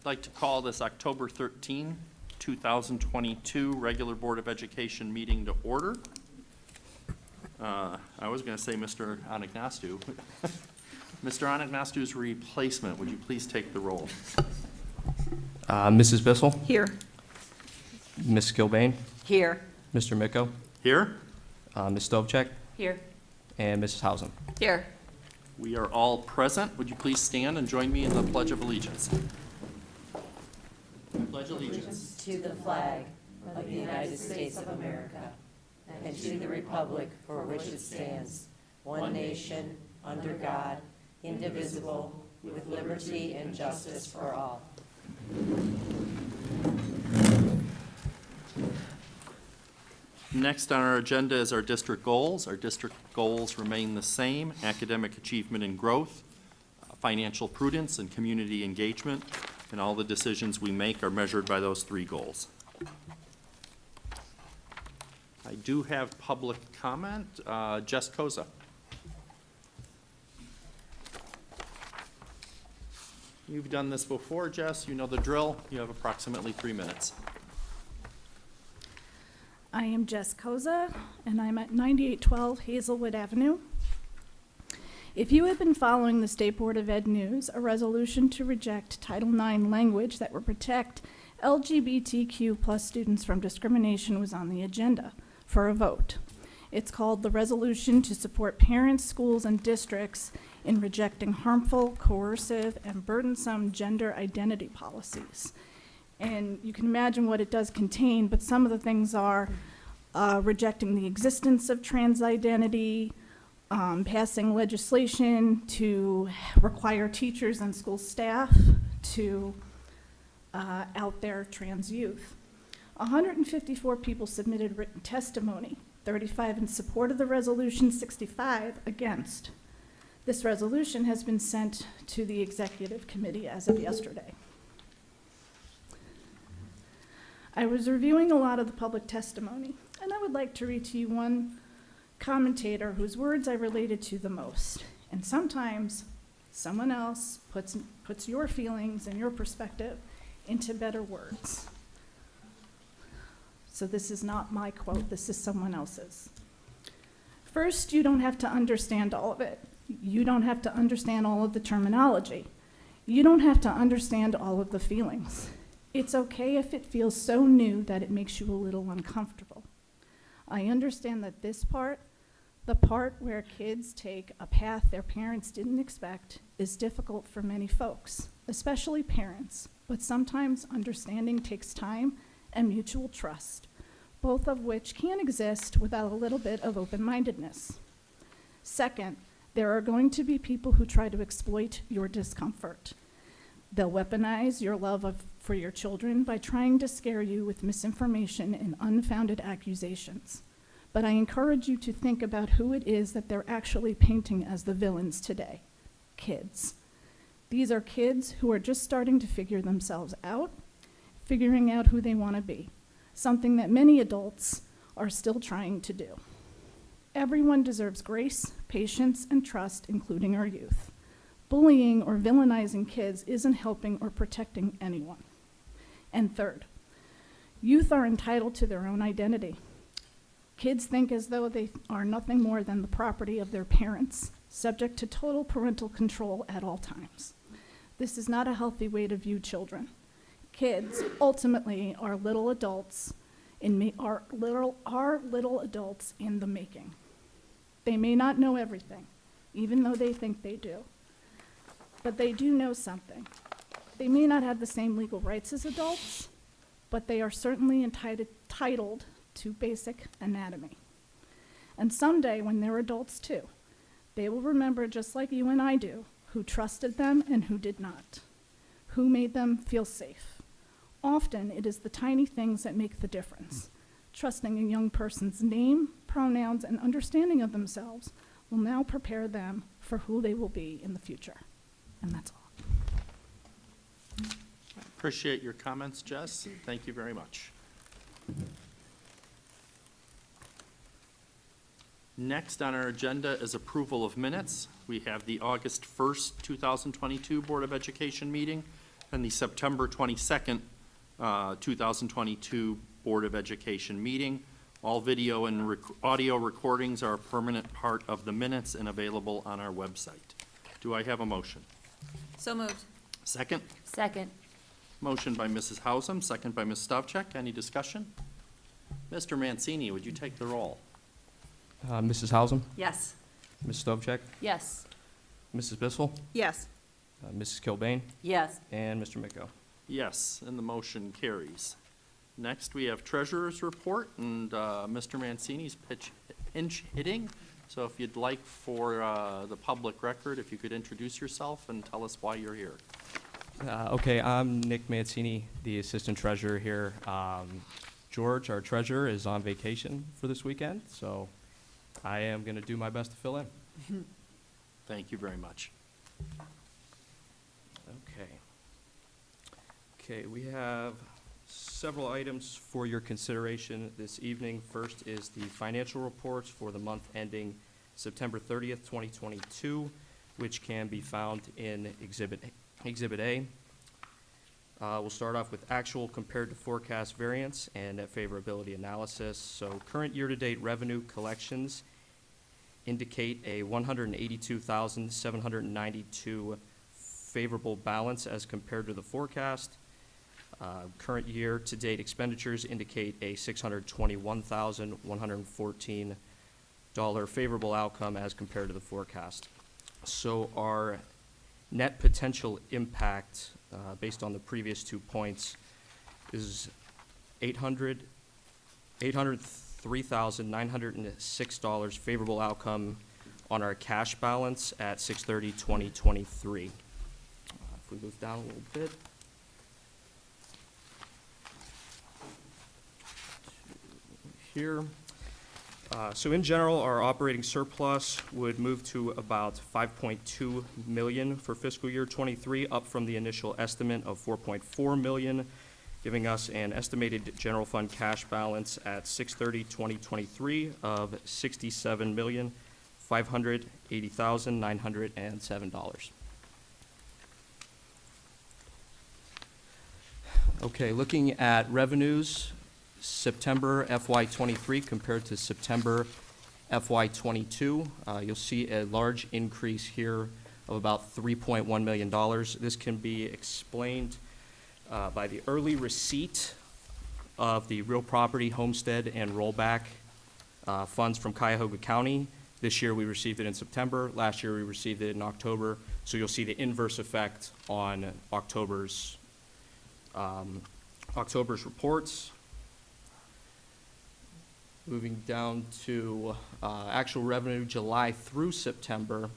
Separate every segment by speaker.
Speaker 1: like to call this October 13, 2022 regular Board of Education meeting to order. I was going to say Mr. Anagnostou. Mr. Anagnostou's replacement, would you please take the roll?
Speaker 2: Mrs. Bissell?
Speaker 3: Here.
Speaker 2: Ms. Gilbane?
Speaker 3: Here.
Speaker 2: Mr. Micko?
Speaker 1: Here.
Speaker 2: Ms. Stovcek?
Speaker 3: Here.
Speaker 2: And Mrs. Hausen.
Speaker 3: Here.
Speaker 1: We are all present. Would you please stand and join me in the Pledge of Allegiance? I pledge allegiance
Speaker 4: to the flag of the United States of America and to the republic for which it stands, one nation, under God, indivisible, with liberty and justice for all.
Speaker 1: Next on our agenda is our district goals. Our district goals remain the same: academic achievement and growth, financial prudence, and community engagement. And all the decisions we make are measured by those three goals. I do have public comment. Jess Koza. You've done this before, Jess. You know the drill. You have approximately 3 minutes.
Speaker 5: I am Jess Koza, and I'm at 9812 Hazelwood Avenue. If you have been following the State Board of Ed news, a resolution to reject Title IX language that would protect LGBTQ plus students from discrimination was on the agenda for a vote. It's called the Resolution to Support Parents, Schools, and Districts in Rejecting Harmful, Coercive, and Burdensome Gender Identity Policies. And you can imagine what it does contain, but some of the things are rejecting the existence of trans identity, passing legislation to require teachers and school staff to out their trans youth. 154 people submitted written testimony, 35 in support of the resolution, 65 against. This resolution has been sent to the executive committee as of yesterday. I was reviewing a lot of the public testimony, and I would like to read to you one commentator whose words I related to the most. And sometimes someone else puts your feelings and your perspective into better words. So this is not my quote, this is someone else's. First, you don't have to understand all of it. You don't have to understand all of the terminology. You don't have to understand all of the feelings. It's okay if it feels so new that it makes you a little uncomfortable. I understand that this part, the part where kids take a path their parents didn't expect, is difficult for many folks, especially parents, but sometimes understanding takes time and mutual trust, both of which can exist without a little bit of open-mindedness. Second, there are going to be people who try to exploit your discomfort. They'll weaponize your love for your children by trying to scare you with misinformation and unfounded accusations. But I encourage you to think about who it is that they're actually painting as the villains today: kids. These are kids who are just starting to figure themselves out, figuring out who they want to be, something that many adults are still trying to do. Everyone deserves grace, patience, and trust, including our youth. Bullying or villainizing kids isn't helping or protecting anyone. And third, youth are entitled to their own identity. Kids think as though they are nothing more than the property of their parents, subject to total parental control at all times. This is not a healthy way to view children. Kids ultimately are little adults in little adults in the making. They may not know everything, even though they think they do. But they do know something. They may not have the same legal rights as adults, but they are certainly entitled to basic anatomy. And someday, when they're adults too, they will remember, just like you and I do, who trusted them and who did not, who made them feel safe. Often, it is the tiny things that make the difference. Trusting a young person's name, pronouns, and understanding of themselves will now prepare them for who they will be in the future. And that's all.
Speaker 1: I appreciate your comments, Jess. Thank you very much. Next on our agenda is approval of minutes. We have the August 1st, 2022 Board of Education meeting and the September 22nd, 2022 Board of Education meeting. All video and audio recordings are a permanent part of the minutes and available on our website. Do I have a motion?
Speaker 3: So moved.
Speaker 1: Second?
Speaker 4: Second.
Speaker 1: Motion by Mrs. Hausum, second by Ms. Stavcek. Any discussion? Mr. Mancini, would you take the roll?
Speaker 2: Mrs. Hausum,
Speaker 3: Yes.
Speaker 2: Ms. Stovcek,
Speaker 4: Yes.
Speaker 2: Mrs. Bissell,
Speaker 3: Yes.
Speaker 2: Mrs. Kilbane,
Speaker 4: Yes.
Speaker 2: and Mr. Miko.
Speaker 1: Yes, and the motion carries. Next, we have Treasurer's Report, and Mr. Mancini's pinch hitting. So if you'd like for the public record, if you could introduce yourself and tell us why you're here.
Speaker 2: Okay, I'm Nick Mancini, the Assistant Treasurer here. George, our Treasurer, is on vacation for this weekend, so I am going to do my best to fill in.
Speaker 1: Thank you very much.
Speaker 2: Okay. Okay, we have several items for your consideration this evening. First is the financial reports for the month ending September 30th, 2022, which can be found in Exhibit A. We'll start off with actual compared to forecast variance and net favorability analysis. So current year-to-date revenue collections indicate a $182,792 favorable balance as compared to the forecast. Current year-to-date expenditures indicate a $621,114 favorable outcome as compared to the forecast. So our net potential impact, based on the previous 2 points, is $803,906 favorable outcome on our cash balance at 6/30/2023. If we move down a little bit. Here. So in general, our operating surplus would move to about $5.2 million for fiscal year '23, up from the initial estimate of $4.4 million, giving us an estimated general fund cash balance at 6/30/2023 of $67,580,907. Okay, looking at revenues, September FY23 compared to September FY22, you'll see a large increase here of about $3.1 million. This can be explained by the early receipt of the real property, homestead, and rollback funds from Cuyahoga County. This year we received it in September. Last year we received it in October. So you'll see the inverse effect on October's reports. Moving down to actual revenue July through September,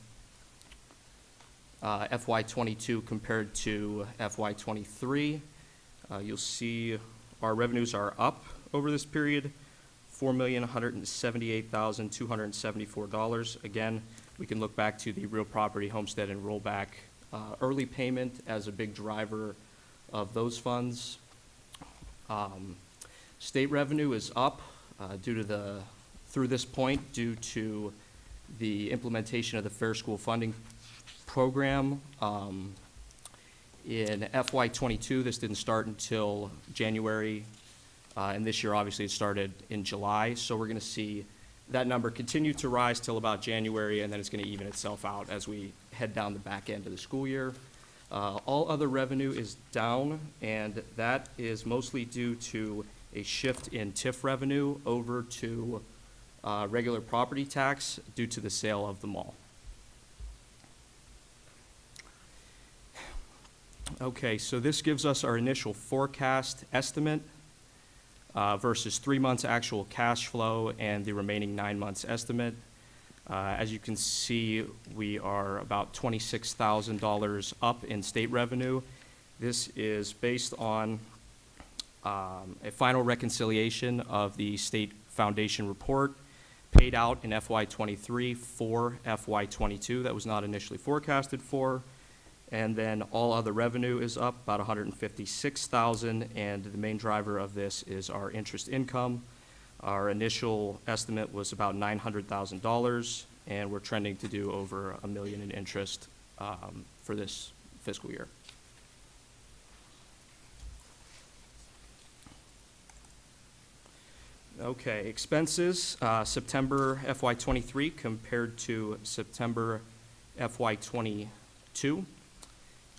Speaker 2: FY22 compared to FY23. You'll see our revenues are up over this period, $4,178,274. Again, we can look back to the real property, homestead, and rollback early payment as a big driver of those funds. State revenue is up through this point due to the implementation of the Fair School Funding Program. In FY22, this didn't start until January, and this year obviously it started in July. So we're going to see that number continue to rise till about January, and then it's going to even itself out as we head down the back end of the school year. All other revenue is down, and that is mostly due to a shift in TIF revenue over to regular property tax due to the sale of the mall. Okay, so this gives us our initial forecast estimate versus 3 months actual cash flow and the remaining 9 months estimate. As you can see, we are about $26,000 up in state revenue. This is based on a final reconciliation of the state foundation report paid out in FY23 for FY22 that was not initially forecasted for. And then all other revenue is up about $156,000, and the main driver of this is our interest income. Our initial estimate was about $900,000, and we're trending to do over $1 million in interest for this fiscal year. Okay, expenses, September FY '23 compared to September FY '22.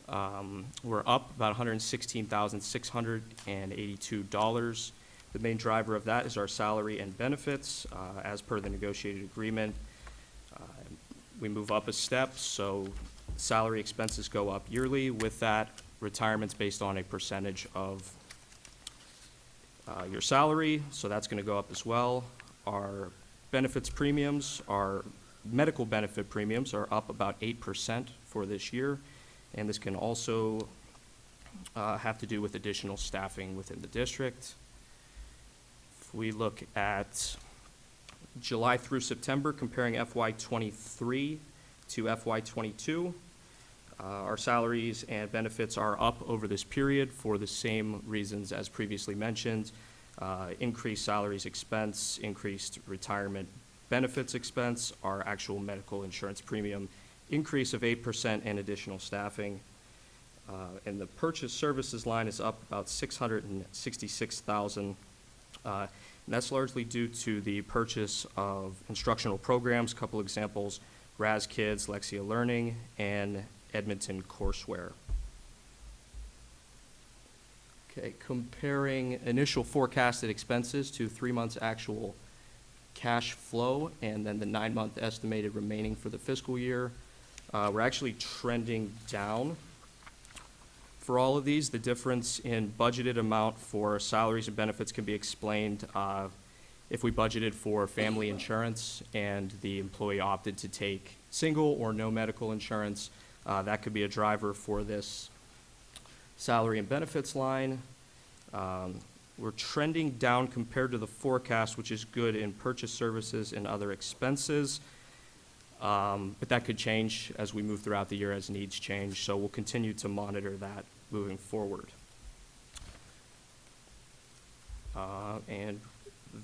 Speaker 2: We're up about $116,682. The main driver of that is our salary and benefits, as per the negotiated agreement. We move up a step, so salary expenses go up yearly. With that, retirement's based on a percentage of your salary, so that's going to go up as well. Our benefits premiums, our medical benefit premiums are up about 8% for this year, and this can also have to do with additional staffing within the district. If we look at July through September, comparing FY '23 to FY '22, our salaries and benefits are up over this period for the same reasons as previously mentioned. Increased salaries expense, increased retirement benefits expense, our actual medical insurance premium increase of 8% and additional staffing. And the purchase services line is up about $666,000. And that's largely due to the purchase of instructional programs, a couple examples, Raz Kids, Lexia Learning, and Edmonton Courseware. Okay, comparing initial forecasted expenses to 3 months actual cash flow and then the 9-month estimated remaining for the fiscal year. We're actually trending down for all of these. The difference in budgeted amount for salaries and benefits can be explained if we budgeted for family insurance and the employee opted to take single or no medical insurance. That could be a driver for this salary and benefits line. We're trending down compared to the forecast, which is good in purchase services and other expenses. But that could change as we move throughout the year as needs change, so we'll continue to monitor that moving forward. And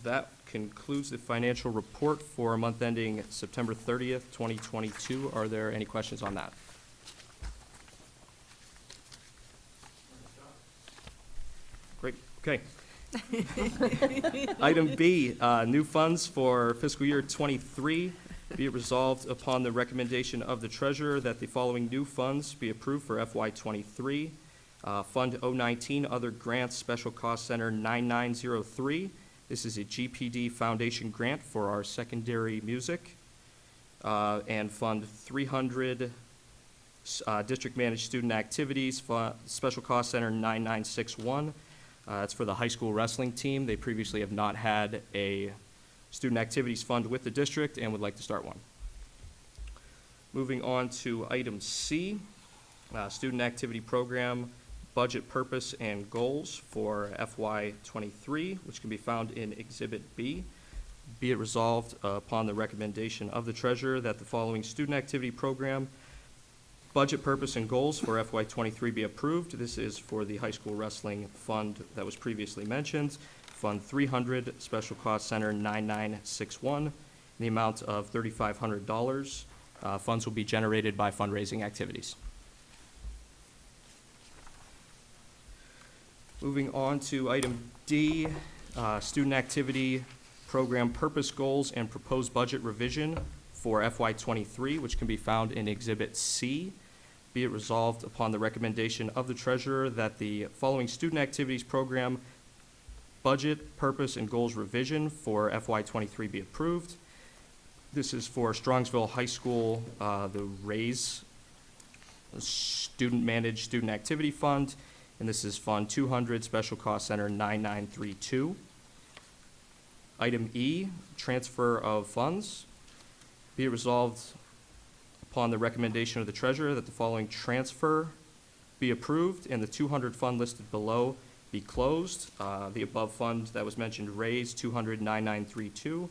Speaker 2: that concludes the financial report for a month ending September 30th, 2022. Are there any questions on that? Great, okay. Item B, new funds for fiscal year '23. Be it resolved upon the recommendation of the treasurer that the following new funds be approved for FY '23. Fund 019, Other Grants, Special Cost Center 9903. This is a GPD Foundation grant for our secondary music. And Fund 300, District Managed Student Activities, Special Cost Center 9961. That's for the high school wrestling team. They previously have not had a student activities fund with the district and would like to start one. Moving on to item C, student activity program, budget purpose and goals for FY '23, which can be found in Exhibit B. Be it resolved upon the recommendation of the treasurer that the following student activity program, budget purpose and goals for FY '23 be approved. This is for the high school wrestling fund that was previously mentioned. Fund 300, Special Cost Center 9961, in the amount of $3,500. Funds will be generated by fundraising activities. Moving on to item D, student activity program purpose goals and proposed budget revision for FY '23, which can be found in Exhibit C. Be it resolved upon the recommendation of the treasurer that the following student activities program budget, purpose, and goals revision for FY '23 be approved. This is for Strongsville High School, the RAISE, Student Managed Student Activity Fund, and this is Fund 200, Special Cost Center 9932. Item E, transfer of funds. Be it resolved upon the recommendation of the treasurer that the following transfer be approved and the 200 fund listed below be closed. The above fund that was mentioned, RAISE 200-9932,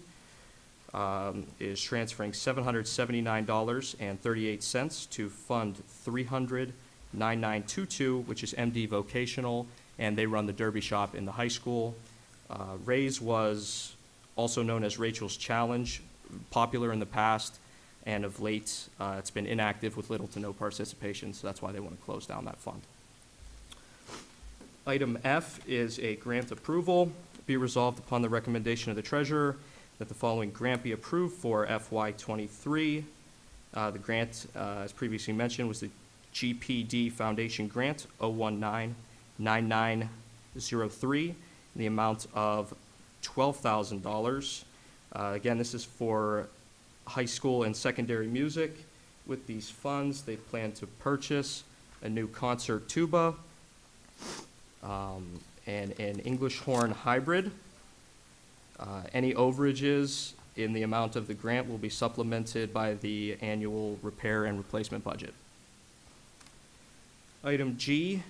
Speaker 2: is transferring $779.38 to Fund 300-9922, which is MD Vocational, and they run the derby shop in the high school. RAISE was also known as Rachel's Challenge, popular in the past, and of late it's been inactive with little to no participation, so that's why they want to close down that fund. Item F is a grant approval. Be it resolved upon the recommendation of the treasurer that the following grant be approved for FY '23. The grant, as previously mentioned, was the GPD Foundation Grant 0199903 in the amount of $12,000. Again, this is for high school and secondary music. With these funds, they plan to purchase a new concert tuba and an English horn hybrid. Any overages in the amount of the grant will be supplemented by the annual repair and replacement budget. Item G,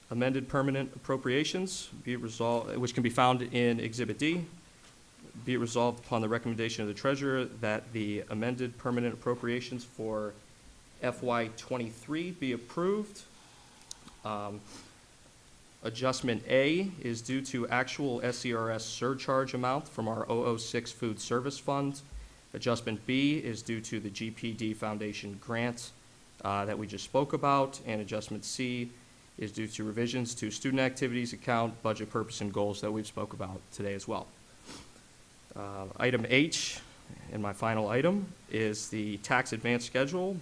Speaker 2: amended permanent appropriations, be it resolved, which can be found in Exhibit D. Be it resolved upon the recommendation of the treasurer that the amended permanent appropriations for FY '23 be approved. Adjustment A is due to actual SCRS surcharge amount from our 006 Food Service Fund. Adjustment B is due to the GPD Foundation grant that we just spoke about. And adjustment C is due to revisions to student activities account, budget purpose, and goals that we've spoke about today as well. Item H, and my final item, is the tax advance schedule.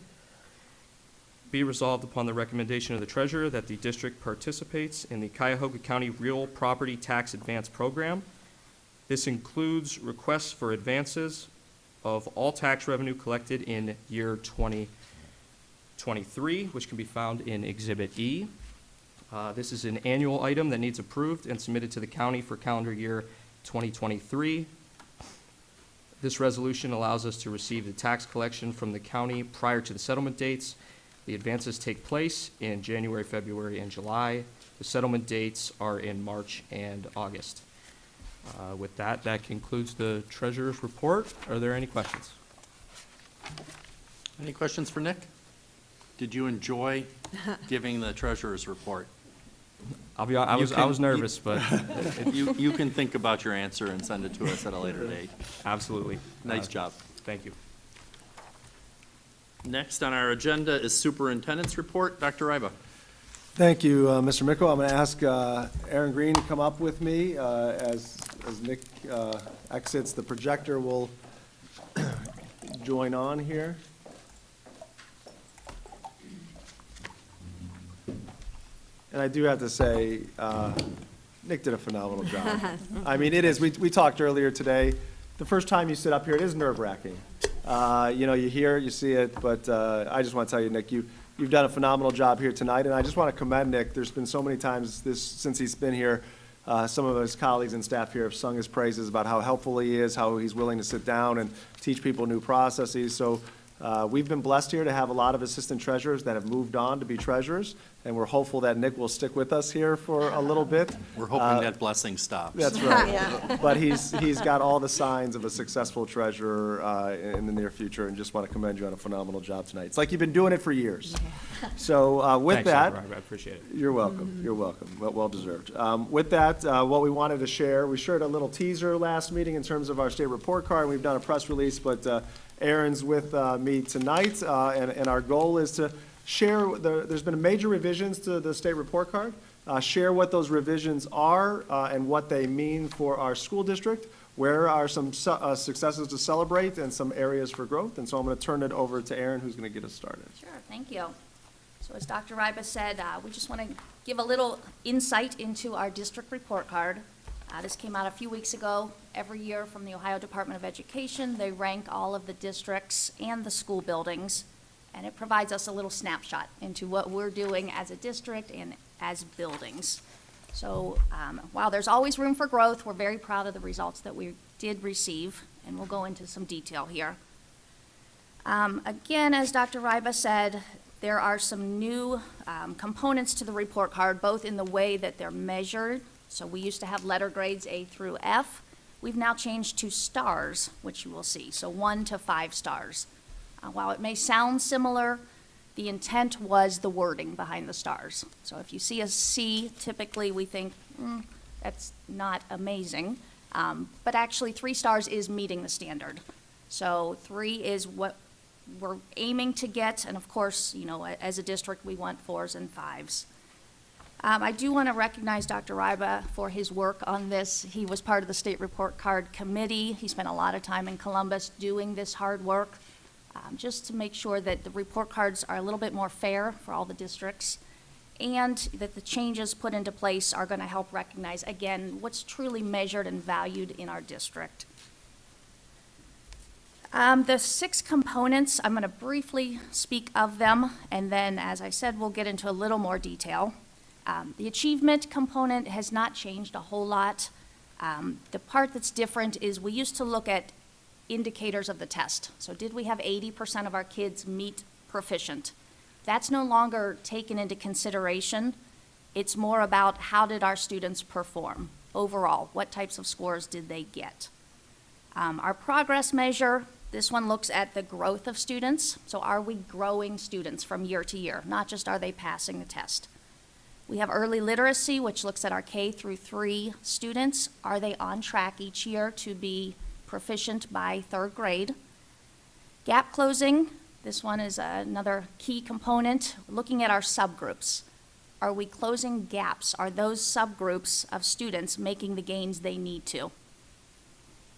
Speaker 2: Be resolved upon the recommendation of the treasurer that the district participates in the Cuyahoga County Real Property Tax Advance Program. This includes requests for advances of all tax revenue collected in year 2023, which can be found in Exhibit E. This is an annual item that needs approved and submitted to the county for calendar year 2023. This resolution allows us to receive the tax collection from the county prior to the settlement dates. The advances take place in January, February, and July. The settlement dates are in March and August. With that, that concludes the treasurer's report. Are there any questions?
Speaker 1: Any questions for Nick? Did you enjoy giving the treasurer's report?
Speaker 2: I'll be honest, I was nervous, but
Speaker 1: You can think about your answer and send it to us at a later date.
Speaker 2: absolutely.
Speaker 1: Nice job.
Speaker 2: Thank you.
Speaker 1: Next on our agenda is Superintendent's Report. Dr. Ryba.
Speaker 3: Thank you, Mr. Mickel. I'm going to ask Aaron Green to come up with me as Nick exits the projector. We'll join on here. And I do have to say, Nick did a phenomenal job. I mean, it is. We talked earlier today. The first time you sit up here, it is nerve-wracking. You know, you hear it, you see it, but I just want to tell you, Nick, you've done a phenomenal job here tonight, and I just want to commend Nick. There's been so many times since he's been here, some of his colleagues and staff here have sung his praises about how helpful he is, how he's willing to sit down and teach people new processes. So we've been blessed here to have a lot of assistant treasurers that have moved on to be treasurers, and we're hopeful that Nick will stick with us here for a little bit.
Speaker 1: We're hoping that blessing stops.
Speaker 3: That's right. But he's got all the signs of a successful treasurer in the near future, and just want to commend you on a phenomenal job tonight. It's like you've been doing it for years. So with
Speaker 2: Thanks,
Speaker 3: that,
Speaker 2: Dr. Ryba. I appreciate it.
Speaker 3: you're welcome. You're welcome. Well deserved. With that, what we wanted to share, we shared a little teaser last meeting in terms of our state report card. We've done a press release, but Aaron's with me tonight, and our goal is to share, there's been major revisions to the state report card, share what those revisions are and what they mean for our school district, where are some successes to celebrate and some areas for growth. And so I'm going to turn it over to Aaron, who's going to get us started.
Speaker 6: Sure, thank you. So as Dr. Ryba said, we just want to give a little insight into our district report card. This came out a few weeks ago. Every year from the Ohio Department of Education, they rank all of the districts and the school buildings, and it provides us a little snapshot into what we're doing as a district and as buildings. So while there's always room for growth, we're very proud of the results that we did receive, and we'll go into some detail here. Again, as Dr. Ryba said, there are some new components to the report card, both in the way that they're measured. So we used to have letter grades A through F. We've now changed to stars, which you will see, so 1 to 5 stars. While it may sound similar, the intent was the wording behind the stars. So if you see a C, typically we think, that's not amazing. But actually 3 stars is meeting the standard. So 3 is what we're aiming to get, and of course, you know, as a district, we want 4s and 5s. I do want to recognize Dr. Ryba for his work on this. He was part of the State Report Card Committee. He spent a lot of time in Columbus doing this hard work, just to make sure that the report cards are a little bit more fair for all the districts, and that the changes put into place are going to help recognize, again, what's truly measured and valued in our district. The 6 components, I'm going to briefly speak of them, and then, as I said, we'll get into a little more detail. The achievement component has not changed a whole lot. The part that's different is we used to look at indicators of the test. So did we have 80% of our kids meet proficient? That's no longer taken into consideration. It's more about how did our students perform overall? What types of scores did they get? Our progress measure, this one looks at the growth of students. So are we growing students from year to year? Not just are they passing the test. We have early literacy, which looks at our K through 3 students. Are they on track each year to be proficient by 3rd grade? Gap closing, this one is another key component. Looking at our subgroups. Are we closing gaps? Are those subgroups of students making the gains they need to?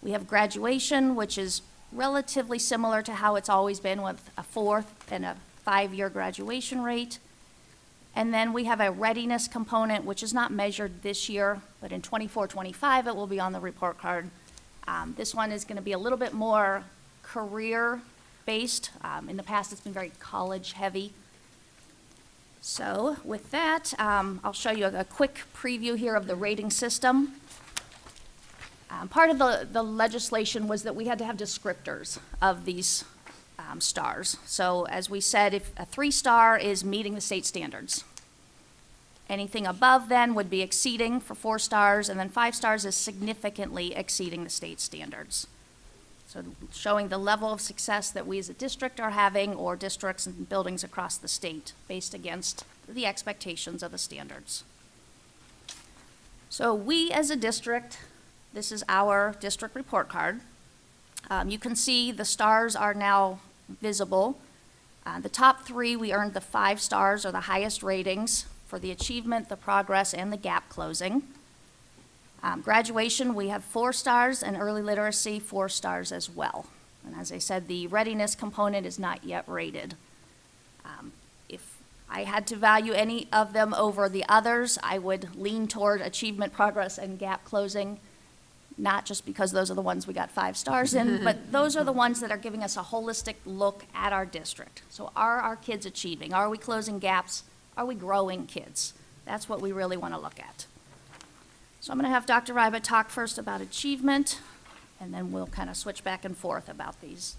Speaker 6: We have graduation, which is relatively similar to how it's always been, with a 4th and a 5-year graduation rate. And then we have a readiness component, which is not measured this year, but in 24-25 it will be on the report card. This one is going to be a little bit more career-based. In the past, it's been very college-heavy. So with that, I'll show you a quick preview here of the rating system. Part of the legislation was that we had to have descriptors of these stars. So as we said, if a 3-star is meeting the state standards. Anything above then would be exceeding for 4 stars, and then 5 stars is significantly exceeding the state standards. So showing the level of success that we as a district are having, or districts and buildings across the state, based against the expectations of the standards. So we as a district, this is our district report card. You can see the stars are now visible. The top 3, we earned the 5 stars, or the highest ratings for the achievement, the progress, and the gap closing. Graduation, we have 4 stars, and early literacy, 4 stars as well. And as I said, the readiness component is not yet rated. If I had to value any of them over the others, I would lean toward achievement, progress, and gap closing. Not just because those are the ones we got 5 stars in, but those are the ones that are giving us a holistic look at our district. So are our kids achieving? Are we closing gaps? Are we growing kids? That's what we really want to look at. So I'm going to have Dr. Ryba talk first about achievement, and then we'll kind of switch back and forth about these.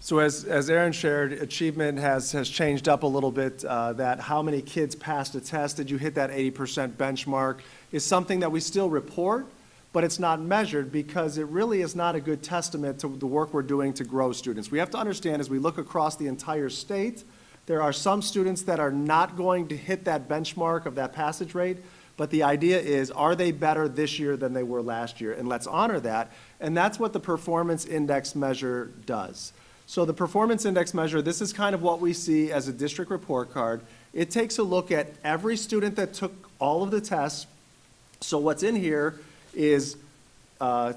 Speaker 3: So as Aaron shared, achievement has changed up a little bit, that how many kids passed a test, did you hit that 80% benchmark, is something that we still report, but it's not measured because it really is not a good testament to the work we're doing to grow students. We have to understand, as we look across the entire state, there are some students that are not going to hit that benchmark of that passage rate, but the idea is, are they better this year than they were last year? And let's honor that, and that's what the performance index measure does. So the performance index measure, this is kind of what we see as a district report card. It takes a look at every student that took all of the tests. So what's in here is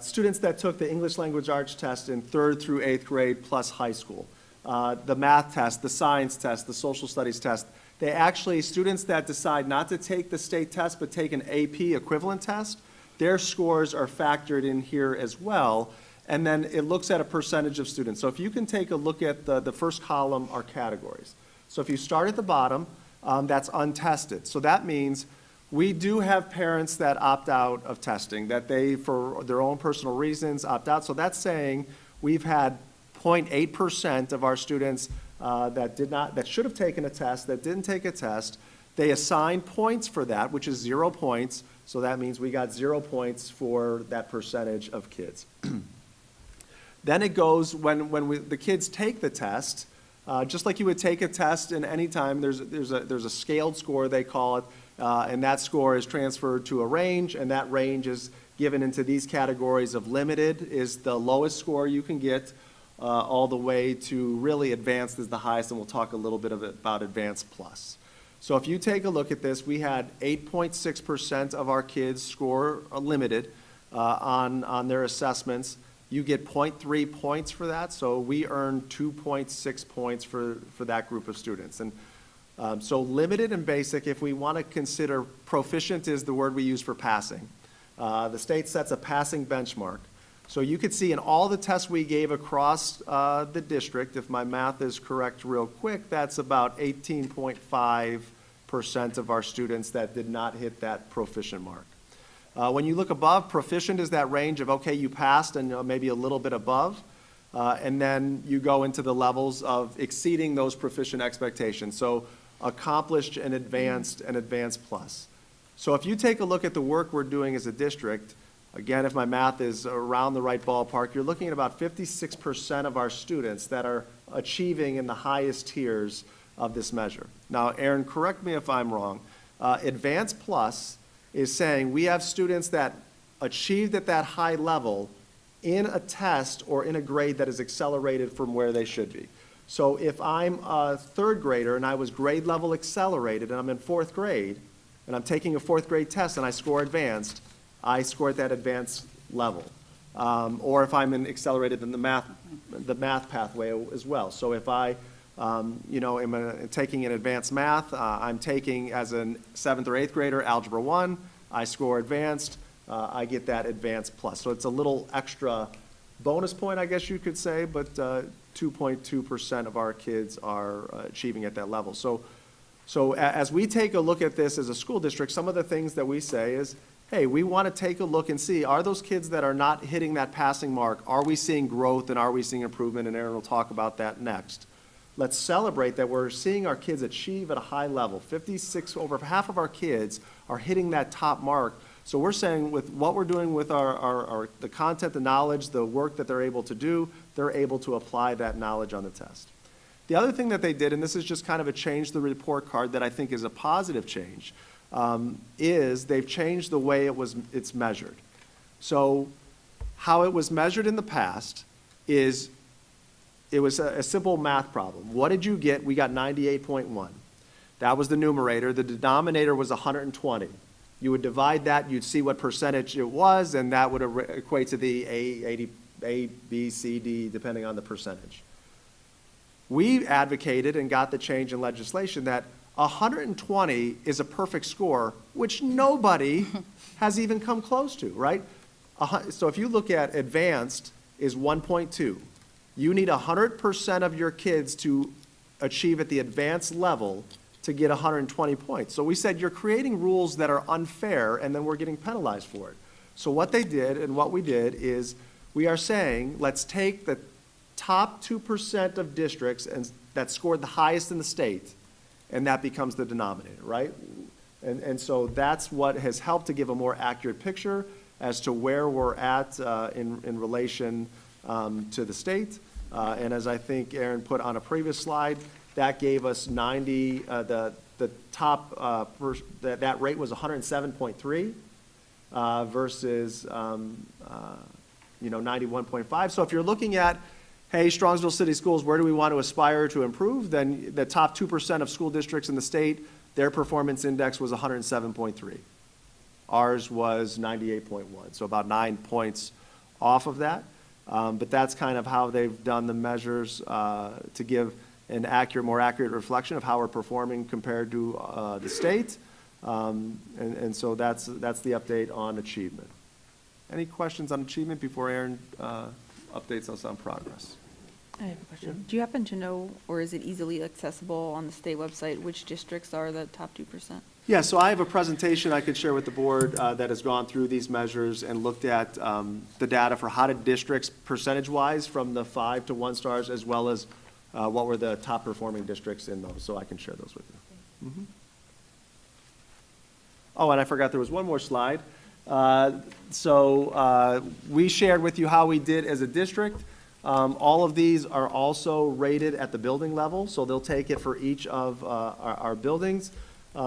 Speaker 3: students that took the English Language Arts test in 3rd through 8th grade plus high school, the math test, the science test, the social studies test. They actually, students that decide not to take the state test but take an AP equivalent test, their scores are factored in here as well. And then it looks at a percentage of students. So if you can take a look at the first column are categories. So if you start at the bottom, that's untested. So that means we do have parents that opt out of testing, that they, for their own personal reasons, opt out. So that's saying we've had 0.8% of our students that should have taken a test, that didn't take a test. They assign points for that, which is 0 points. So that means we got 0 points for that percentage of kids. Then it goes when the kids take the test, just like you would take a test in any time, there's a scaled score, they call it, and that score is transferred to a range, and that range is given into these categories of limited is the lowest score you can get, all the way to really advanced is the highest, and we'll talk a little bit about advanced plus. So if you take a look at this, we had 8.6% of our kids score limited on their assessments. You get 0.3 points for that, so we earn 2.6 points for that group of students. And so limited and basic, if we want to consider proficient is the word we use for passing. The state sets a passing benchmark. So you could see in all the tests we gave across the district, if my math is correct real quick, that's about 18.5% of our students that did not hit that proficient mark. When you look above, proficient is that range of, okay, you passed and maybe a little bit above, and then you go into the levels of exceeding those proficient expectations. So accomplished and advanced plus. So if you take a look at the work we're doing as a district, again, if my math is around the right ballpark, you're looking at about 56% of our students that are achieving in the highest tiers of this measure. Now, Aaron, correct me if I'm wrong. Advanced plus is saying we have students that achieved at that high level in a test or in a grade that is accelerated from where they should be. So if I'm a third grader and I was grade level accelerated and I'm in fourth grade and I'm taking a fourth grade test and I score advanced, I score at that advanced level. Or if I'm accelerated in the math pathway as well. So if I am taking an advanced math, I'm taking as a 7th or 8th grader Algebra 1, I score advanced, I get that advanced plus. So it's a little extra bonus point, I guess you could say, but 2.2% of our kids are achieving at that level. So as we take a look at this as a school district, some of the things that we say is, hey, we want to take a look and see, are those kids that are not hitting that passing mark, are we seeing growth and are we seeing improvement? And Aaron will talk about that next. Let's celebrate that we're seeing our kids achieve at a high level. Over half of our kids are hitting that top mark. So we're saying with what we're doing with the content, the knowledge, the work that they're able to do, they're able to apply that knowledge on the test. The other thing that they did, and this is just kind of a change to the report card that I think is a positive change, is they've changed the way it's measured. So how it was measured in the past is it was a simple math problem. What did you get? We got 98.1. That was the numerator. The denominator was 120. You would divide that, you'd see what percentage it was, and that would equate to the A, B, C, D, depending on the percentage. We advocated and got the change in legislation that 120 is a perfect score, which nobody has even come close to, right? So if you look at advanced is 1.2. You need 100% of your kids to achieve at the advanced level to get 120 points. So we said you're creating rules that are unfair and then we're getting penalized for it. So what they did and what we did is we are saying let's take the top 2% of districts that scored the highest in the state, and that becomes the denominator, right? And so that's what has helped to give a more accurate picture as to where we're at in relation to the state. And as I think Aaron put on a previous slide, that gave us 90, the top, that rate was 107.3 versus 91.5. So if you're looking at, hey, Strongsville City Schools, where do we want to aspire to improve? Then the top 2% of school districts in the state, their performance index was 107.3. Ours was 98.1, so about 9 points off of that. But that's kind of how they've done the measures to give an more accurate reflection of how we're performing compared to the state. And so that's the update on achievement. Any questions on achievement before Aaron updates us on progress?
Speaker 7: I have a question. Do you happen to know, or is it easily accessible on the state website, which districts are the top 2%?
Speaker 3: Yeah, so I have a presentation I could share with the board that has gone through these measures and looked at the data for how did districts percentage-wise from the 5 to 1 stars, as well as what were the top performing districts in those, so I can share those with you. Mm-hmm. Oh, and I forgot there was one more slide. We shared with you how we did as a district. All of these are also rated at the building level, so they'll take it for each of our buildings.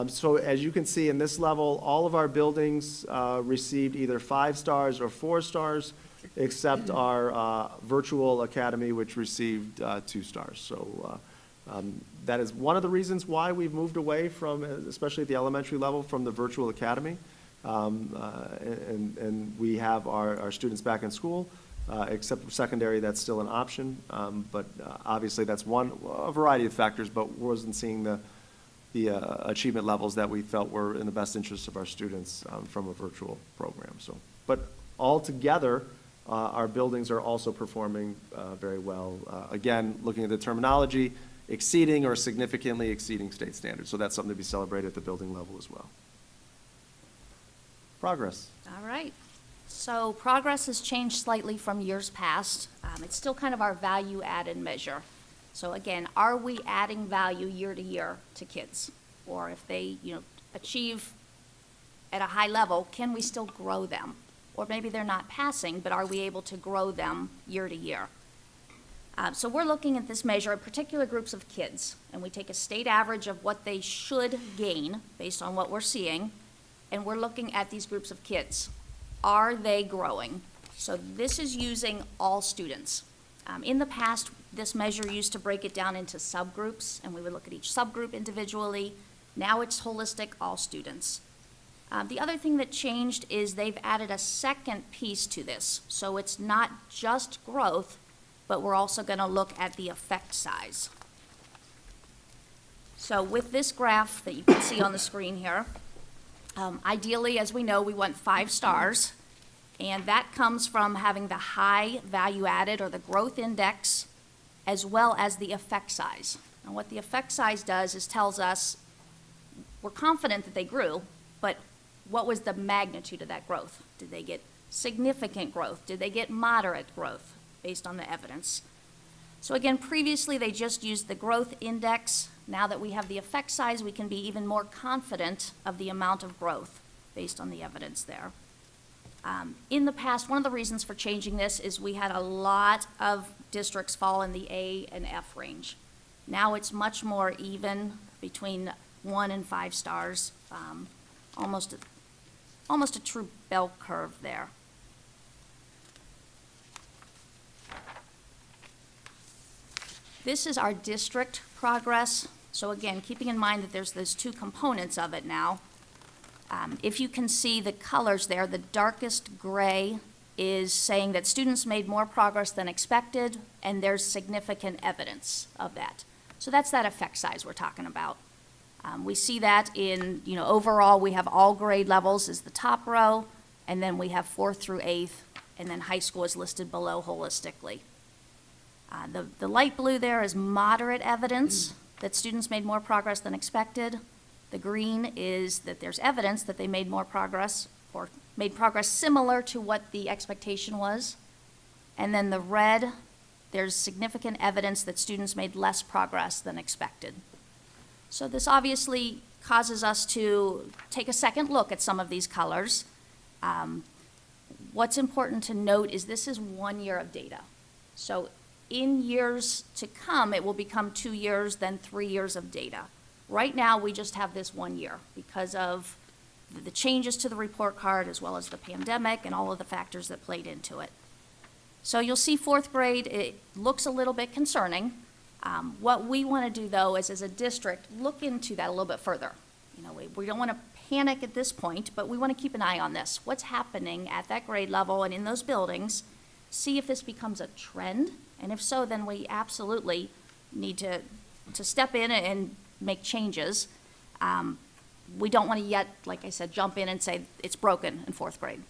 Speaker 3: So as you can see in this level, all of our buildings received either 5 stars or 4 stars, except our virtual academy, which received 2 stars. So That is one of the reasons why we've moved away from, especially at the elementary level, from the virtual academy. And we have our students back in school, except for secondary, that's still an option. But obviously, that's a variety of factors, but wasn't seeing the achievement levels that we felt were in the best interest of our students from a virtual program. So, but altogether, our buildings are also performing very well. Again, looking at the terminology, exceeding or significantly exceeding state standards. So that's something to be celebrated at the building level as well. Progress.
Speaker 6: All right. So progress has changed slightly from years past. It's still kind of our value-added measure. So again, are we adding value year to year to kids? Or if they, achieve at a high level, can we still grow them? Or maybe they're not passing, but are we able to grow them year to year? So we're looking at this measure at particular groups of kids, and we take a state average of what they should gain based on what we're seeing, and we're looking at these groups of kids. Are they growing? So this is using all students. In the past, this measure used to break it down into subgroups, and we would look at each subgroup individually. Now it's holistic, all students. The other thing that changed is they've added a second piece to this. So it's not just growth, but we're also going to look at the effect size. So with this graph that you can see on the screen here, ideally, as we know, we want 5 stars, and that comes from having the high value added or the growth index, as well as the effect size. And what the effect size does is tells us we're confident that they grew, but what was the magnitude of that growth? Did they get significant growth? Did they get moderate growth based on the evidence? So again, previously they just used the growth index. Now that we have the effect size, we can be even more confident of the amount of growth based on the evidence there. In the past, one of the reasons for changing this is we had a lot of districts fall in the A and F range. Now it's much more even between 1 and 5 stars, almost a true bell curve there. This is our district progress. So again, keeping in mind that there's those 2 components of it now. If you can see the colors there, the darkest gray is saying that students made more progress than expected, and there's significant evidence of that. So that's that effect size we're talking about. We see that in, overall, we have all grade levels is the top row, and then we have 4th through 8th, and then high school is listed below holistically. The light blue there is moderate evidence that students made more progress than expected. The green is that there's evidence that they made more progress or made progress similar to what the expectation was. And then the red, there's significant evidence that students made less progress than expected. So this obviously causes us to take a second look at some of these colors. What's important to note is this is 1 year of data. So in years to come, it will become 2 years, then 3 years of data. Right now, we just have this 1 year because of the changes to the report card as well as the pandemic and all of the factors that played into it. So you'll see 4th grade, it looks a little bit concerning. What we want to do, though, is as a district, look into that a little bit further. We don't want to panic at this point, but we want to keep an eye on this. What's happening at that grade level and in those buildings, see if this becomes a trend, and if so, then we absolutely need to step in and make changes. We don't want to yet, like I said, jump in and say it's broken in 4th grade,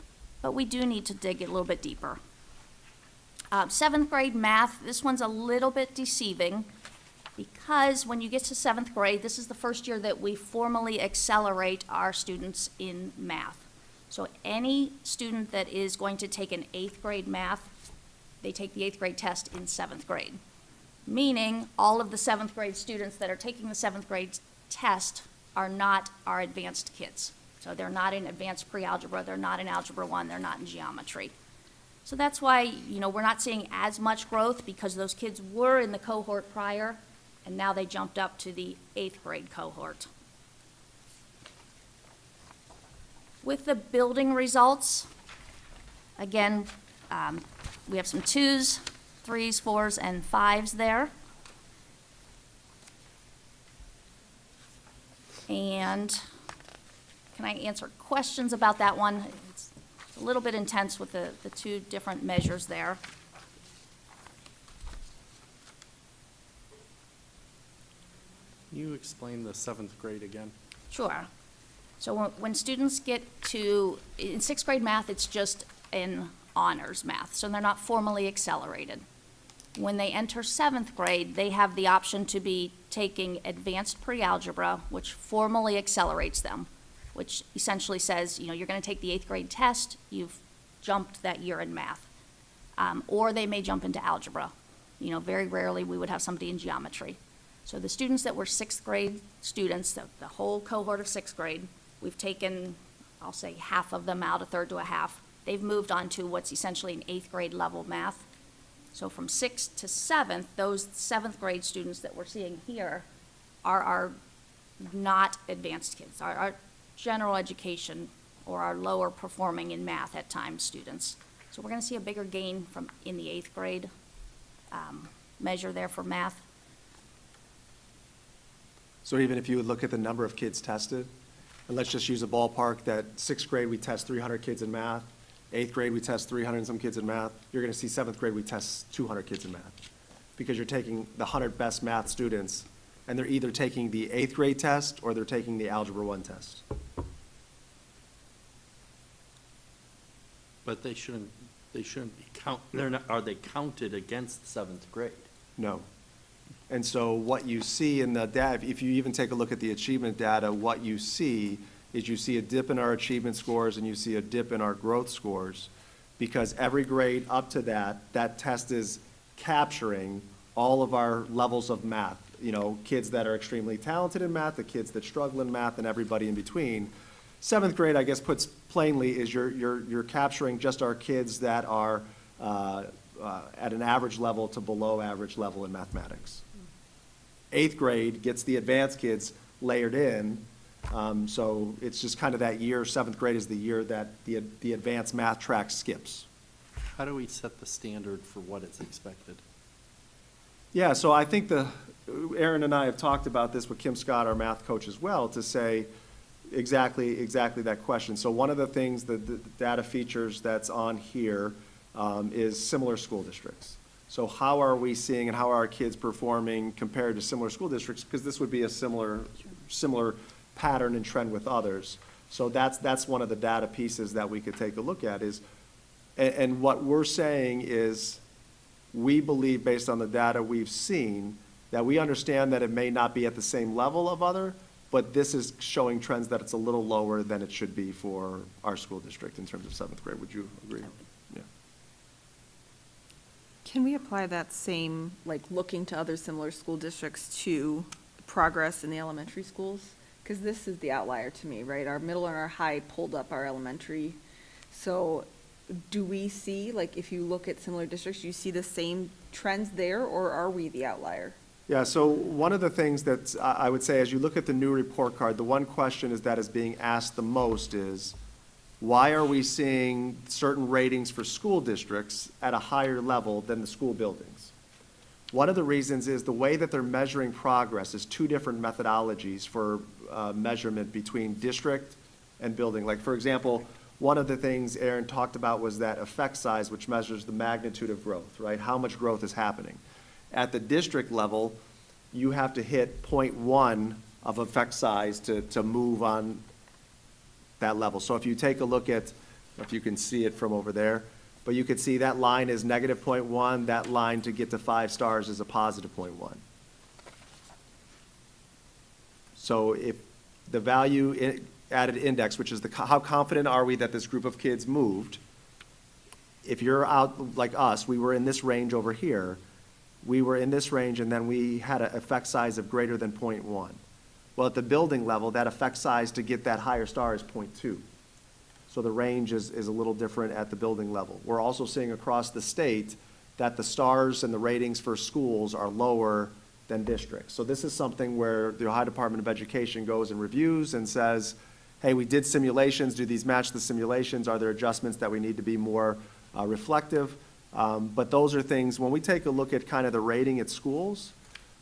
Speaker 6: but we do need to dig a little bit deeper. 7th grade math, this one's a little bit deceiving because when you get to 7th grade, this is the first year that we formally accelerate our students in math. So any student that is going to take an 8th grade math, they take the 8th grade test in 7th grade. Meaning all of the 7th grade students that are taking the 7th grade test are not our advanced kids. So they're not in advanced pre-algebra, they're not in Algebra 1, they're not in geometry. So that's why, we're not seeing as much growth because those kids were in the cohort prior, and now they jumped up to the 8th grade cohort. With the building results, again, we have some 2s, 3s, 4s, and 5s there. And can I answer questions about that one? It's a little bit intense with the two different measures there.
Speaker 1: You explain the seventh grade again?
Speaker 6: Sure. So when students get to, in sixth grade math, it's just an honors math, so they're not formally accelerated. When they enter seventh grade, they have the option to be taking advanced pre-algebra, which formally accelerates them, which essentially says, you know, you're going to take the eighth grade test, you've jumped that year in math. Or they may jump into algebra. You know, very rarely we would have somebody in geometry. So the students that were sixth grade students, the whole cohort of sixth grade, we've taken, I'll say, half of them out, a third to a half. They've moved on to what's essentially an eighth grade level math. So from sixth to seventh, those seventh grade students that we're seeing here are not advanced kids, our general education or our lower performing in math at times students. So we're going to see a bigger gain from in the eighth grade measure there for math.
Speaker 3: So even if you would look at the number of kids tested, and let's just use a ballpark that sixth grade, we test 300 kids in math, eighth grade, we test 300 and some kids in math, you're gonna see seventh grade, we test 200 kids in math. Because you're taking the 100 best math students, and they're either taking the eighth grade test or they're taking the Algebra 1 test.
Speaker 1: But they shouldn't be are they counted against seventh grade?
Speaker 3: No. And so what you see in the data, if you even take a look at the achievement data, what you see is you see a dip in our achievement scores and you see a dip in our growth scores, because every grade up to that test is capturing all of our levels of math. You know, kids that are extremely talented in math, the kids that struggle in math, and everybody in between. Seventh grade, I guess, puts plainly, is you're capturing just our kids that are at an average level to below average level in mathematics. Eighth grade gets the advanced kids layered in, so it's just kind of that year, seventh grade is the year that the advanced math track skips.
Speaker 1: How do we set the standard for what is expected?
Speaker 3: Yeah, so I think Aaron and I have talked about this with Kim Scott, our math coach as well, to say exactly that question. So one of the things, the data features that's on here is similar school districts. So how are we seeing and how are our kids performing compared to similar school districts? Because this would be a similar pattern and trend with others. So that's one of the data pieces that we could take a look at is, and what we're saying is, we believe based on the data we've seen that we understand that it may not be at the same level of other, but this is showing trends that it's a little lower than it should be for our school district in terms of seventh grade. Would you agree? Yeah.
Speaker 7: Can we apply that same, like, looking to other similar school districts to progress in the elementary schools? Because this is the outlier to me, right? Our middle and our high pulled up our elementary. So do we see, like, if you look at similar districts, do you see the same trends there, or are we the outlier?
Speaker 3: Yeah, so one of the things that I would say as you look at the new report card, the one question that is being asked the most is, why are we seeing certain ratings for school districts at a higher level than the school buildings? One of the reasons is the way that they're measuring progress is two different methodologies for measurement between district and building. Like, for example, one of the things Aaron talked about was that effect size, which measures the magnitude of growth, right? How much growth is happening. At the district level, you have to hit 0.1 of effect size to move on that level. So if you take a look at, if you can see it from over there, but you could see that line is negative 0.1, that line to get to 5 stars is a positive 0.1. So if the value added index, which is how confident are we that this group of kids moved, if you're out like us, we were in this range over here, we were in this range and then we had an effect size of greater than 0.1. Well, at the building level, that effect size to get that higher star is 0.2. So the range is a little different at the building level. We're also seeing across the state that the stars and the ratings for schools are lower than districts. So this is something where the Ohio Department of Education goes and reviews and says, hey, we did simulations, do these match the simulations? Are there adjustments that we need to be more reflective? But those are things, when we take a look at kind of the rating at schools,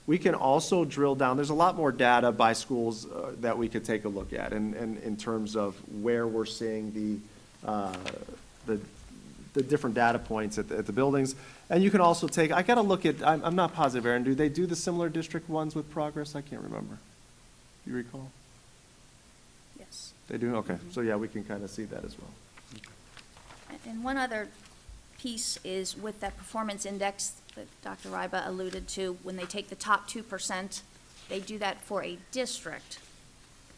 Speaker 3: We can also drill down, there's a lot more data by schools that we could take a look at, and in terms of where we're seeing the different data points at the buildings. And you can also take, I gotta look at, I'm not positive, Aaron, do they do the similar district ones with progress? I can't remember. You recall?
Speaker 6: Yes.
Speaker 3: They do? Okay, so yeah, we can kind of see that as well.
Speaker 6: And one other piece is with that performance index that Dr. Ryba alluded to, when they take the top 2%, they do that for a district,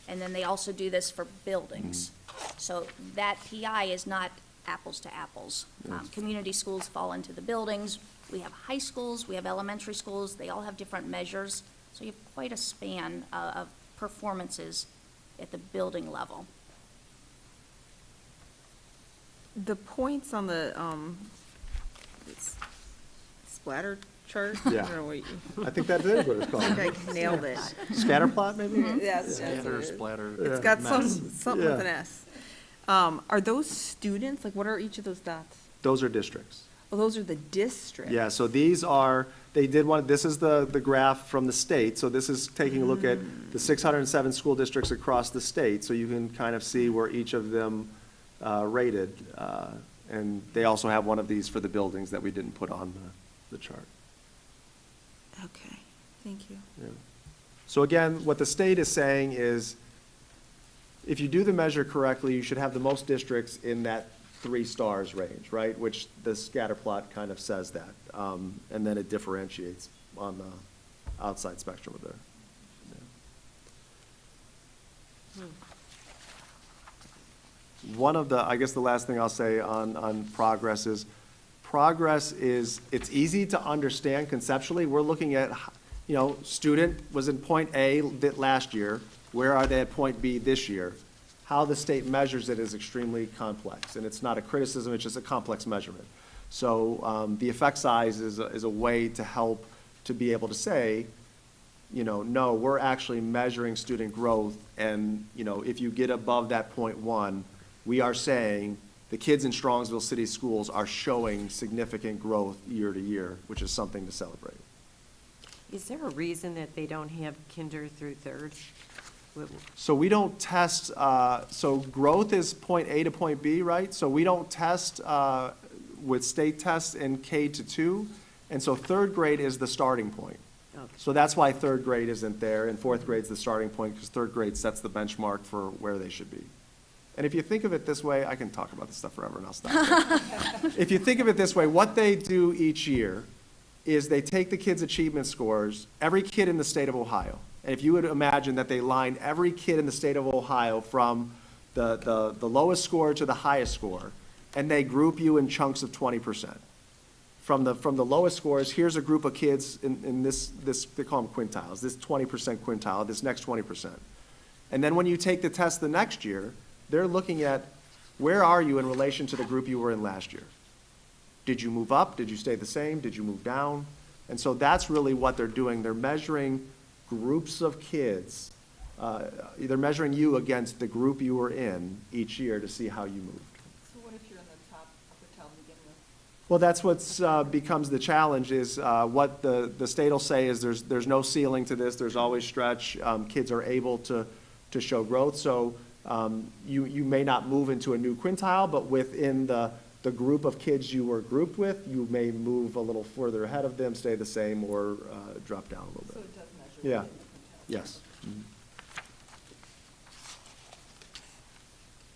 Speaker 6: and then they also do this for buildings. So that PI is not apples to apples. Community schools fall into the buildings. We have high schools, we have elementary schools, they all have different measures. So you have quite a span of performances at the building level.
Speaker 7: The points on the, splatter chart?
Speaker 3: Yeah.
Speaker 7: I don't know what you-
Speaker 3: I think that is what it's
Speaker 7: I think
Speaker 3: called.
Speaker 7: I nailed it.
Speaker 3: Scatter plot, maybe?
Speaker 7: Yes,
Speaker 1: Scatter, splatter.
Speaker 7: it's got
Speaker 1: mess.
Speaker 7: something with an S. Are those students, like, what are each of those dots?
Speaker 3: Those are districts.
Speaker 7: Oh, those are the districts.
Speaker 3: Yeah, so these are, they did one, this is the graph from the state, so this is taking a look at the 607 school districts across the state, so you can kind of see where each of them rated. And they also have one of these for the buildings that we didn't put on the chart.
Speaker 7: Okay, thank you.
Speaker 3: Yeah. So again, what the state is saying is, if you do the measure correctly, you should have the most districts in that 3 stars range, right? Which the scatter plot kind of says that. And then it differentiates on the outside spectrum of there. One of the, I guess the last thing I'll say on progress is, it's easy to understand conceptually. We're looking at, student was in point A last year. Where are they at point B this year? How the state measures it is extremely complex, and it's not a criticism, it's just a complex measurement. So the effect size is a way to help to be able to say, no, we're actually measuring student growth, and, if you get above that 0.1, we are saying the kids in Strongsville City Schools are showing significant growth year to year, which is something to celebrate.
Speaker 8: Is there a reason that they don't have kinder through third?
Speaker 3: So we don't test, so growth is point A to point B, right? So we don't test with state tests in K to 2, and so third grade is the starting point.
Speaker 8: Okay.
Speaker 3: So that's why third grade isn't there, and fourth grade's the starting point, because third grade sets the benchmark for where they should be. And if you think of it this way, I can talk about this stuff forever, and I'll stop. If you think of it this way, what they do each year is they take the kids' achievement scores, every kid in the state of Ohio, and if you would imagine that they line every kid in the state of Ohio from the lowest score to the highest score, and they group you in chunks of 20%. From the lowest scores, here's a group of kids in this, they call them quintiles, this 20% quintile, this next 20%. And then when you take the test the next year, they're looking at where are you in relation to the group you were in last year? Did you move up? Did you stay the same? Did you move down? And so that's really what they're doing. They're measuring groups of kids. They're measuring you against the group you were in each year to see how you moved.
Speaker 7: So what if you're in the top upper town to begin with?
Speaker 3: Well, that's what's becomes the challenge is what the state will say is there's no ceiling to this. There's always stretch. Kids are able to show growth. So you may not move into a new quintile, but within the group of kids you were grouped with, you may move a little further ahead of them, stay the same, or drop down a little bit.
Speaker 7: So it does measure.
Speaker 3: Yeah, yes. Mhm.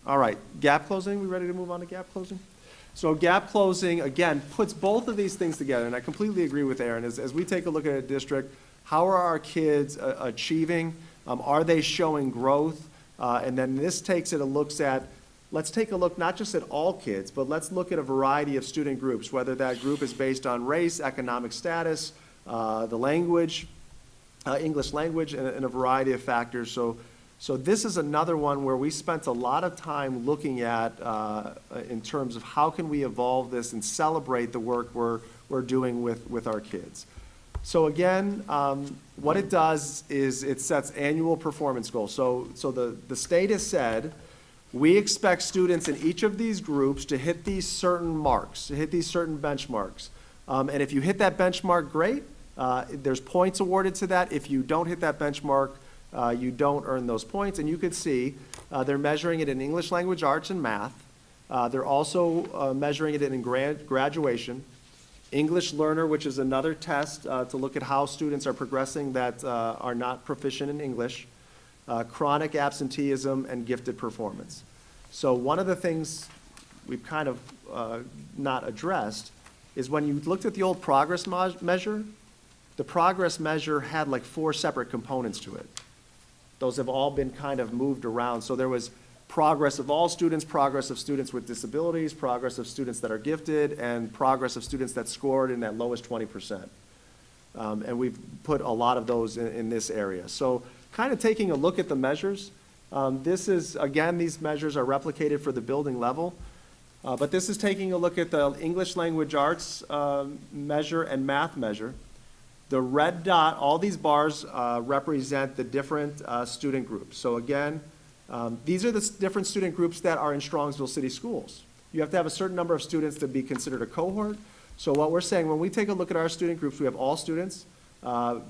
Speaker 3: All right, gap closing, we ready to move on to gap closing? So gap closing, again, puts both of these things together, and I completely agree with Aaron. As we take a look at a district, how are our kids achieving? Are they showing growth? And then this takes it and looks at, let's take a look not just at all kids, but let's look at a variety of student groups, whether that group is based on race, economic status, the language, English language, and a variety of factors. So this is another one where we spent a lot of time looking at in terms of how can we evolve this and celebrate the work we're doing with our kids. So again, what it does is it sets annual performance goals. So the state has said, we expect students in each of these groups to hit these certain marks, to hit these certain benchmarks. And if you hit that benchmark, great. There's points awarded to that. If you don't hit that benchmark, you don't earn those points. And you could see they're measuring it in English language arts and math. They're also measuring it in graduation. English learner, which is another test to look at how students are progressing that are not proficient in English. Chronic absenteeism, and gifted performance. So one of the things we've kind of not addressed is when you looked at the old progress measure, the progress measure had like 4 separate components to it. Those have all been kind of moved around. So there was progress of all students, progress of students with disabilities, progress of students that are gifted, and progress of students that scored in that lowest 20%. And we've put a lot of those in this area. So kind of taking a look at the measures, this is, again, these measures are replicated for the building level. But this is taking a look at the English language arts measure and math measure. The red dot, all these bars represent the different student groups. So again, these are the different student groups that are in Strongsville City Schools. You have to have a certain number of students to be considered a cohort. So what we're saying, when we take a look at our student groups, we have all students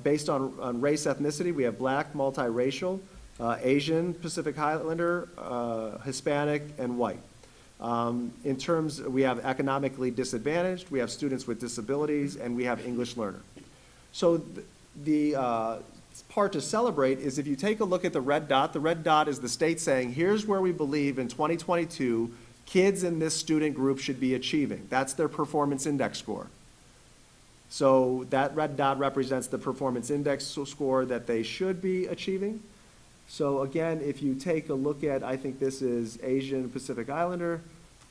Speaker 3: based on race, ethnicity. We have black, multiracial, Asian, Pacific Islander, Hispanic, and white. In terms, we have economically disadvantaged, we have students with disabilities, and we have English learner. So the part to celebrate is if you take a look at the red dot is the state saying, here's where we believe in 2022, kids in this student group should be achieving. That's their performance index score. So that red dot represents the performance index score that they should be achieving. So again, if you take a look at, I think this is Asian Pacific Islander,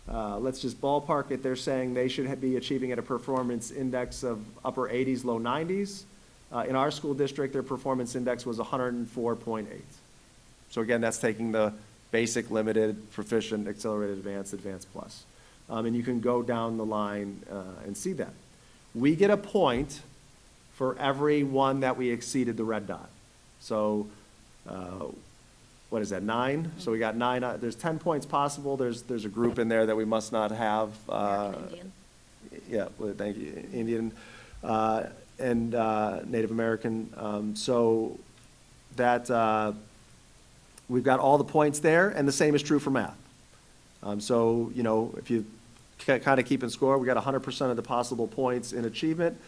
Speaker 3: let's just ballpark it, they're saying they should be achieving at a performance index of upper 80s, low 90s. In our school district, their performance index was 104.8. So again, that's taking the basic, limited, proficient, accelerated, advanced plus. And you can go down the line and see that. We get a point for every one that we exceeded the red dot. So what is that, 9? So we got 9, there's 10 points possible. There's a group in there that we must not have.
Speaker 6: American Indian.
Speaker 3: Yeah, well, thank you, Indian and Native American. So that, we've got all the points there, and the same is true for math. So, you know, if you kind of keep in score, we got 100% of the possible points in achievement,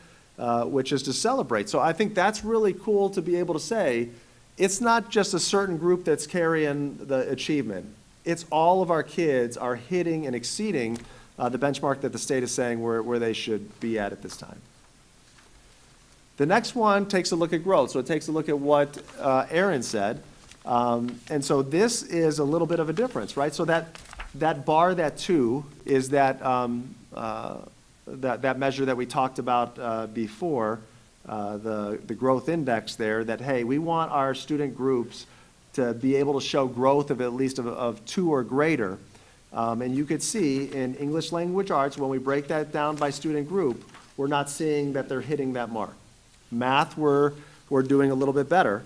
Speaker 3: which is to celebrate. So I think that's really cool to be able to say, it's not just a certain group that's carrying the achievement. It's all of our kids are hitting and exceeding the benchmark that the state is saying where they should be at this time. The next one takes a look at growth. So it takes a look at what Aaron said. And so this is a little bit of a difference, right? So that bar, that 2, is that measure that we talked about before, the growth index there, that, hey, we want our student groups to be able to show growth of at least of 2 or greater. And you could see in English language arts, when we break that down by student group, we're not seeing that they're hitting that mark. Math, we're doing a little bit better.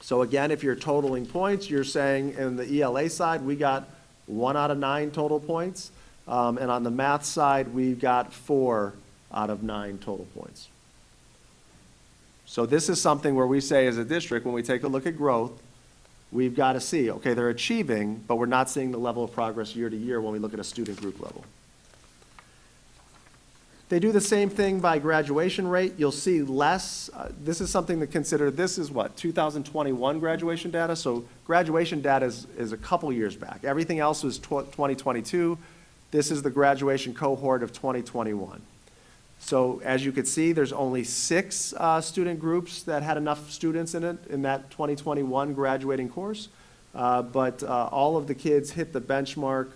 Speaker 3: So again, if you're totaling points, you're saying in the ELA side, we got 1 out of 9 total points. And on the math side, we got 4 out of 9 total points. So this is something where we say as a district, when we take a look at growth, we've got to see, okay, they're achieving, but we're not seeing the level of progress year to year when we look at a student group level. They do the same thing by graduation rate. You'll see less. This is something to consider. This is what, 2021 graduation data? So graduation data is a couple years back. Everything else was 2022. This is the graduation cohort of 2021. So as you could see, there's only 6 student groups that had enough students in it in that 2021 graduating course. But all of the kids hit the benchmark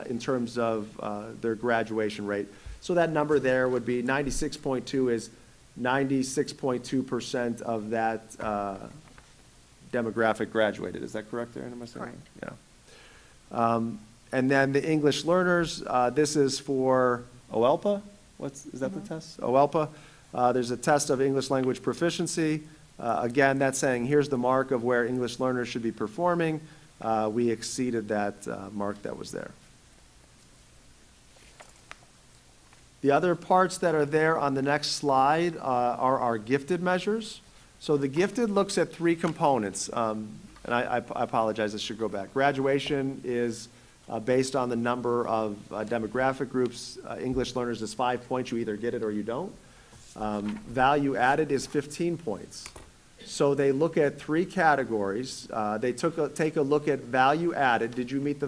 Speaker 3: in terms of their graduation rate. So that number there would be 96.2 is 96.2% of that demographic graduated. Is that correct, Aaron? Am I saying that? Yeah. And then the English learners, this is for OELPA. Is that the test? OELPA. There's a test of English language proficiency. Again, that's saying here's the mark of where English learners should be performing. We exceeded that mark that was there. The other parts that are there on the next slide are our gifted measures. So the gifted looks at three components, and I apologize, this should go back. Graduation is based on the number of demographic groups. English learners is 5 points, you either get it or you don't. Value added is 15 points. So they look at three categories. They take a look at value added. Did you meet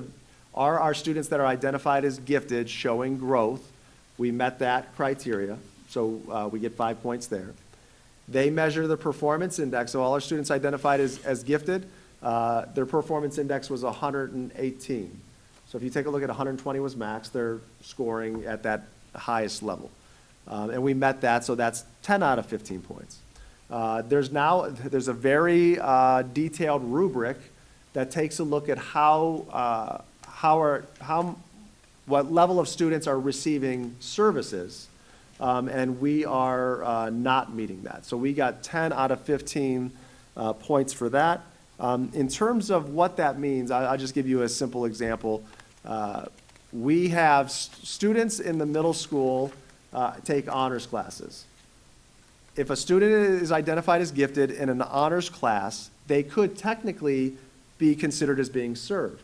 Speaker 3: are our students that are identified as gifted showing growth? We met that criteria, so we get 5 points there. They measure the performance index, so all our students identified as gifted, their performance index was 118. So if you take a look at 120 was max, they're scoring at that highest level. And we met that, so that's 10 out of 15 points. There's a very detailed rubric that takes a look at what level of students are receiving services, and we are not meeting that. So we got 10 out of 15 points for that. In terms of what that means, I'll just give you a simple example. We have students in the middle school take honors classes. If a student is identified as gifted in an honors class, they could technically be considered as being served.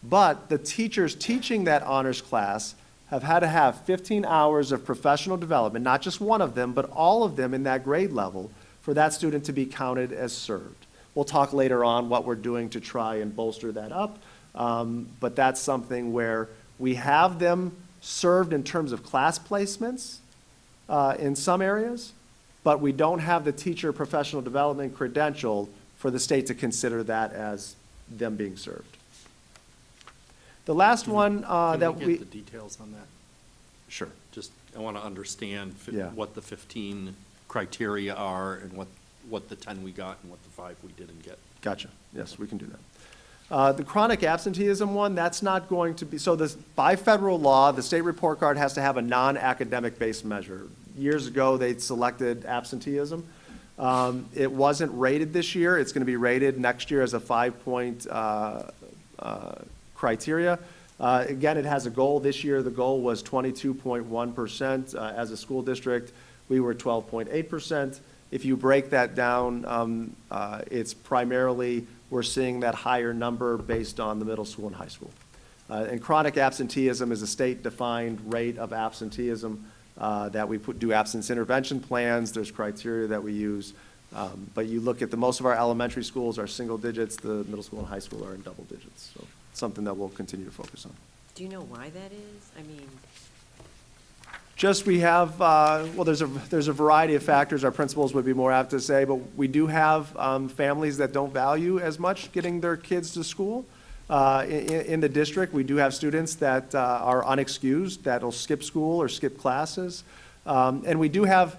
Speaker 3: But the teachers teaching that honors class have had to have 15 hours of professional development, not just one of them, but all of them in that grade level, for that student to be counted as served. We'll talk later on what we're doing to try and bolster that up, but that's something where we have them served in terms of class placements in some areas, but we don't have the teacher professional development credential for the state to consider that as them being served. The last one that
Speaker 1: Can we get the details on that?
Speaker 3: Sure.
Speaker 1: Just, I want to understand
Speaker 3: Yeah.
Speaker 1: what the 15 criteria are and what the 10 we got and what the 5 we didn't get.
Speaker 3: Gotcha. Yes, we can do that. The chronic absenteeism one, that's not going to be, so this, by federal law, the state report card has to have a non-academic based measure. Years ago, they selected absenteeism. It wasn't rated this year. It's going to be rated next year as a 5-point criteria. Again, it has a goal. This year, the goal was 22.1%. As a school district, we were 12.8%. If you break that down, it's primarily, we're seeing that higher number based on the middle school and high school. And chronic absenteeism is a state-defined rate of absenteeism that we do absence intervention plans. There's criteria that we use. But you look at most of our elementary schools are single digits. The middle school and high school are in double digits. So it's something that we'll continue to focus on.
Speaker 8: Do you know why that is? I mean,
Speaker 3: Just we have, well, there's a variety of factors. Our principals would be more apt to say, but we do have families that don't value as much getting their kids to school. In the district, we do have students that are unexcused, that'll skip school or skip classes. And we do have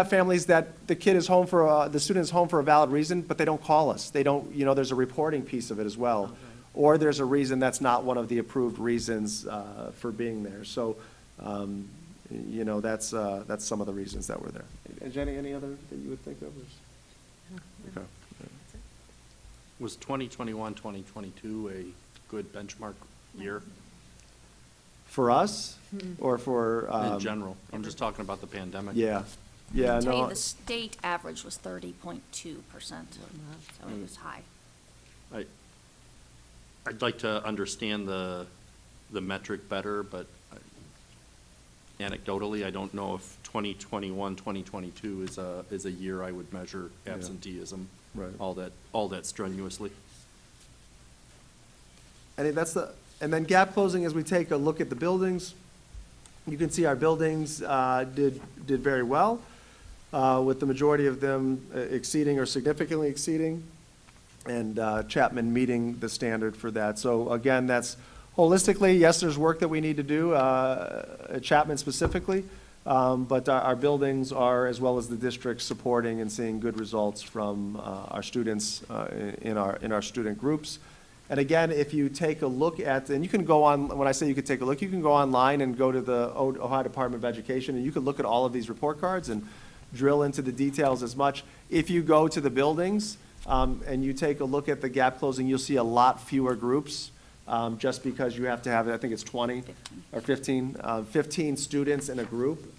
Speaker 3: families that the kid is home the student is home for a valid reason, but they don't call us. They don't, there's a reporting piece of it as well.
Speaker 8: Okay.
Speaker 3: Or there's a reason that's not one of the approved reasons for being there. So, that's some of the reasons that were there. And Jenny, any other that you would think of? Okay.
Speaker 1: Was 2021, 2022 a good benchmark year
Speaker 3: For us, or for?
Speaker 1: in general? I'm just talking about the pandemic.
Speaker 3: Yeah, yeah,
Speaker 6: I'll tell you,
Speaker 3: no,
Speaker 6: the state average was 30.2%, so it was high.
Speaker 1: I'd like to understand the metric better, but anecdotally, I don't know if 2021, 2022 is a year I would measure absenteeism
Speaker 3: Right.
Speaker 1: all that strenuously.
Speaker 3: and then gap closing, as we take a look at the buildings, you can see our buildings did very well, with the majority of them exceeding or significantly exceeding, and Chapman meeting the standard for that. So again, that's holistically, yes, there's work that we need to do, at Chapman specifically, but our buildings are, as well as the district, supporting and seeing good results from our students in our student groups. And again, if you take a look at, and you can go on, when I say you could take a look, you can go online and go to the Ohio Department of Education, and you can look at all of these report cards and drill into the details as much. If you go to the buildings and you take a look at the gap closing, you'll see a lot fewer groups. just because you have to have, I think it's 20 or 15, 15 students in a group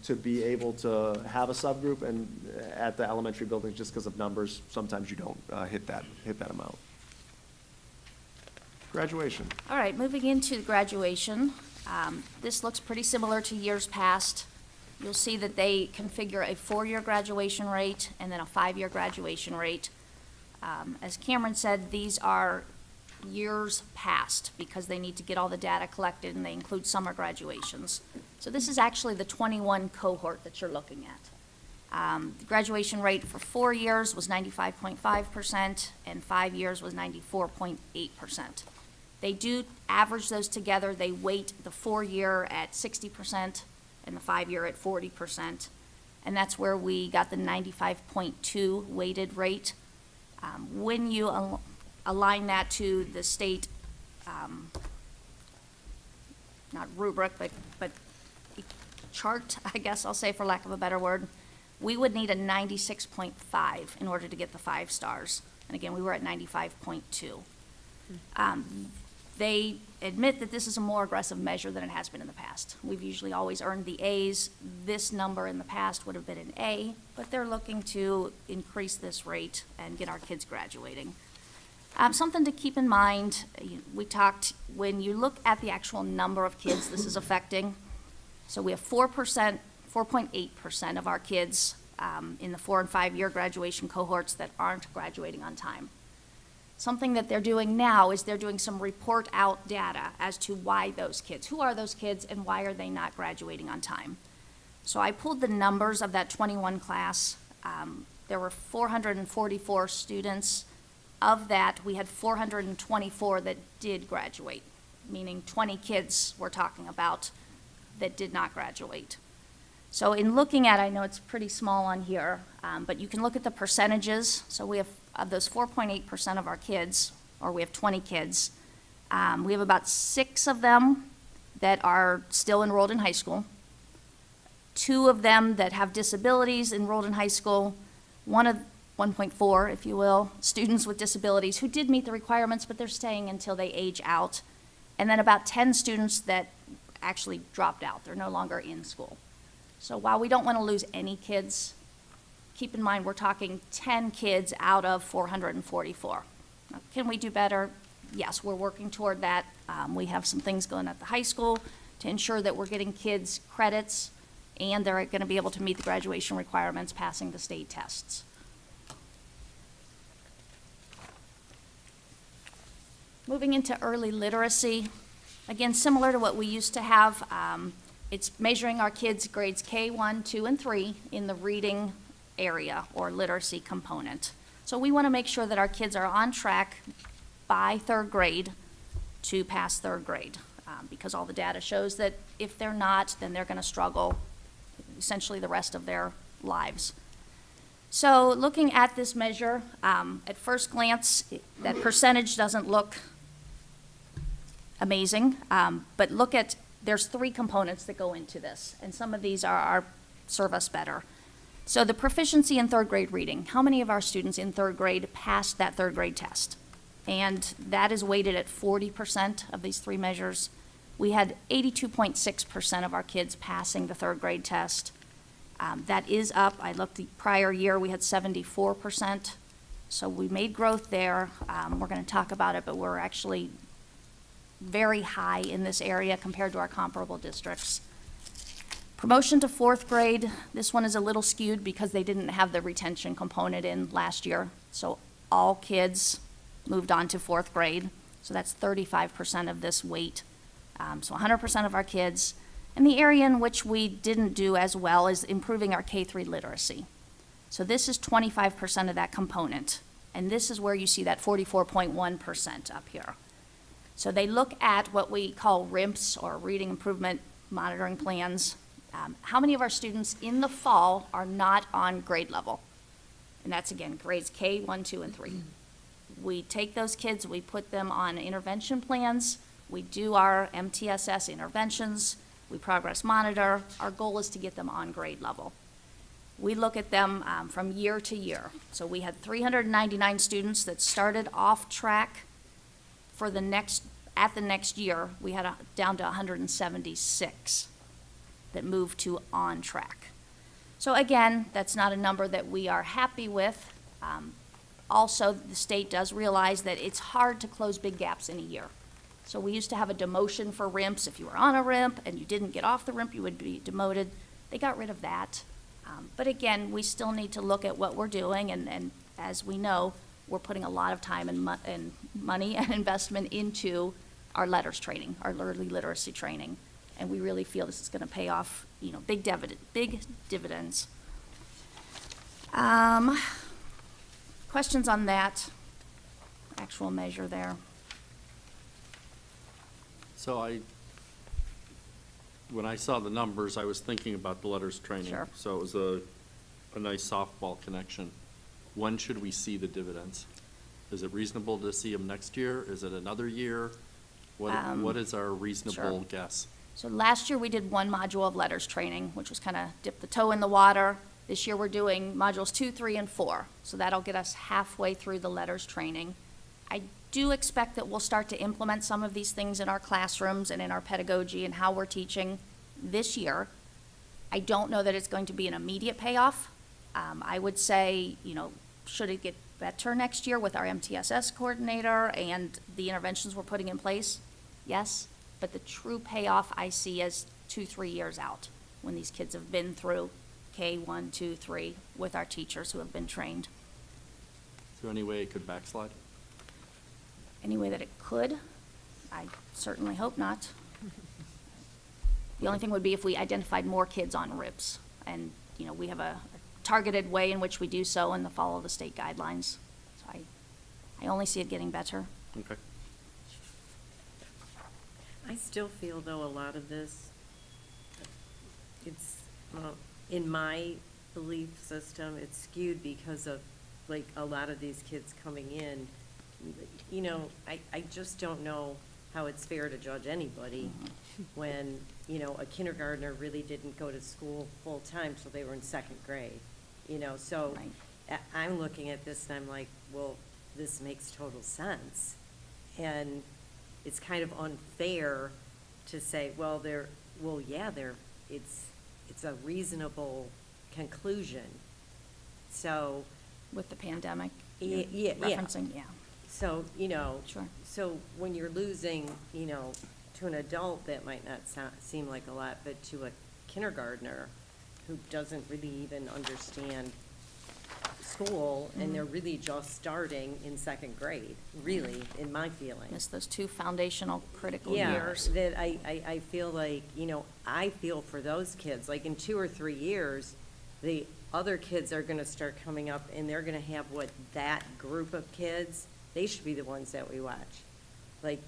Speaker 3: to be able to have a subgroup, and at the elementary buildings, just because of numbers, sometimes you don't hit that amount. Graduation.
Speaker 6: All right, moving into graduation. This looks pretty similar to years past. You'll see that they configure a 4-year graduation rate and then a 5-year graduation rate. As Cameron said, these are years past because they need to get all the data collected, and they include summer graduations. So this is actually the 21 cohort that you're looking at. The graduation rate for 4 years was 95.5%, and 5 years was 94.8%. They do average those together. They weight the 4-year at 60% and the 5-year at 40%. And that's where we got the 95.2 weighted rate. When you align that to the state, not rubric, but chart, I guess I'll say, for lack of a better word, we would need a 96.5 in order to get the 5 stars. And again, we were at 95.2. They admit that this is a more aggressive measure than it has been in the past. We've usually always earned the A's. This number in the past would have been an A, but they're looking to increase this rate and get our kids graduating. Something to keep in mind, we talked, when you look at the actual number of kids this is affecting, so we have 4.8% of our kids in the 4- and 5-year graduation cohorts that aren't graduating on time. Something that they're doing now is they're doing some report out data as to why those kids, who are those kids, and why are they not graduating on time. So I pulled the numbers of that 21 class. There were 444 students. Of that, we had 424 that did graduate, meaning 20 kids we're talking about that did not graduate. So in looking at, I know it's pretty small on here, but you can look at the percentages. So we have, of those 4.8% of our kids, or we have 20 kids, we have about 6 of them that are still enrolled in high school, 2 of them that have disabilities enrolled in high school, 1.4, if you will, students with disabilities who did meet the requirements, but they're staying until they age out, and then about 10 students that actually dropped out. They're no longer in school. So while we don't want to lose any kids, keep in mind we're talking 10 kids out of 444. Now, can we do better? Yes, we're working toward that. We have some things going at the high school to ensure that we're getting kids credits and they're going to be able to meet the graduation requirements, passing the state tests. Moving into early literacy, again, similar to what we used to have, it's measuring our kids' grades K1, 2, and 3 in the reading area or literacy component. So we want to make sure that our kids are on track by 3rd grade to pass 3rd grade, because all the data shows that if they're not, then they're going to struggle essentially the rest of their lives. So looking at this measure, at first glance, that percentage doesn't look amazing, but look at, there's 3 components that go into this, and some of these serve us better. So the proficiency in 3rd grade reading, how many of our students in 3rd grade passed that 3rd grade test? And that is weighted at 40% of these 3 measures. We had 82.6% of our kids passing the 3rd grade test. That is up. I looked the prior year, we had 74%. So we made growth there. We're going to talk about it, but we're actually very high in this area compared to our comparable districts. Promotion to 4th grade, this one is a little skewed because they didn't have the retention component in last year. So all kids moved on to 4th grade. So that's 35% of this weight. So 100% of our kids. And the area in which we didn't do as well is improving our K-3 literacy. So this is 25% of that component. And this is where you see that 44.1% up here. So they look at what we call RIMPs, or Reading Improvement Monitoring Plans. How many of our students in the fall are not on grade level? And that's, again, grades K, 1, 2, and 3. We take those kids, we put them on intervention plans, we do our MTSS interventions, we progress monitor. Our goal is to get them on grade level. We look at them from year to year. So we had 399 students that started off track for the next at the next year, we had down to 176 that moved to on track. So again, that's not a number that we are happy with. Also, the state does realize that it's hard to close big gaps in a year. So we used to have a demotion for RIMPs. If you were on a RIMP and you didn't get off the RIMP, you would be demoted. They got rid of that. But again, we still need to look at what we're doing, and as we know, we're putting a lot of time and money and investment into our letters training, our early literacy training. And we really feel this is gonna pay off, big dividends. Questions on that actual measure there?
Speaker 1: So when I saw the numbers, I was thinking about the letters training.
Speaker 6: Sure.
Speaker 1: So it was a nice softball connection. When should we see the dividends? Is it reasonable to see them next year? Is it another year? What is our reasonable
Speaker 6: Sure.
Speaker 1: guess?
Speaker 6: So last year, we did one module of letters training, which was kind of dip the toe in the water. This year, we're doing modules 2, 3, and 4. So that'll get us halfway through the letters training. I do expect that we'll start to implement some of these things in our classrooms and in our pedagogy and how we're teaching this year. I don't know that it's going to be an immediate payoff. I would say, should it get better next year with our MTSS coordinator and the interventions we're putting in place? Yes, but the true payoff I see as 2, 3 years out, when these kids have been through K1, 2, 3 with our teachers who have been trained.
Speaker 1: Is there any way it could backslide?
Speaker 6: Any way that it could? I certainly hope not. The only thing would be if we identified more kids on RIPS. And, we have a targeted way in which we do so and follow the state guidelines. So I only see it getting better.
Speaker 1: Okay.
Speaker 8: I still feel though a lot of this, it's, in my belief system, it's skewed because of like a lot of these kids coming in. I just don't know how it's fair to judge anybody when, a kindergartner really didn't go to school full-time till they were in 2nd grade, so
Speaker 6: Right.
Speaker 8: I'm looking at this and I'm like, well, this makes total sense. And it's kind of unfair to say, well, it's a reasonable conclusion. So,
Speaker 6: With the pandemic.
Speaker 8: Yeah.
Speaker 6: Referencing, yeah.
Speaker 8: so,
Speaker 6: Sure.
Speaker 8: so when you're losing, to an adult, that might not seem like a lot, but to a kindergartner who doesn't really even understand school, and they're really just starting in 2nd grade, really, in my feeling.
Speaker 6: Miss those 2 foundational critical
Speaker 8: Yeah,
Speaker 6: years.
Speaker 8: that I feel like, I feel for those kids, like in 2 or 3 years, the other kids are gonna start coming up and they're gonna have that group of kids, they should be the ones that we watch. Like,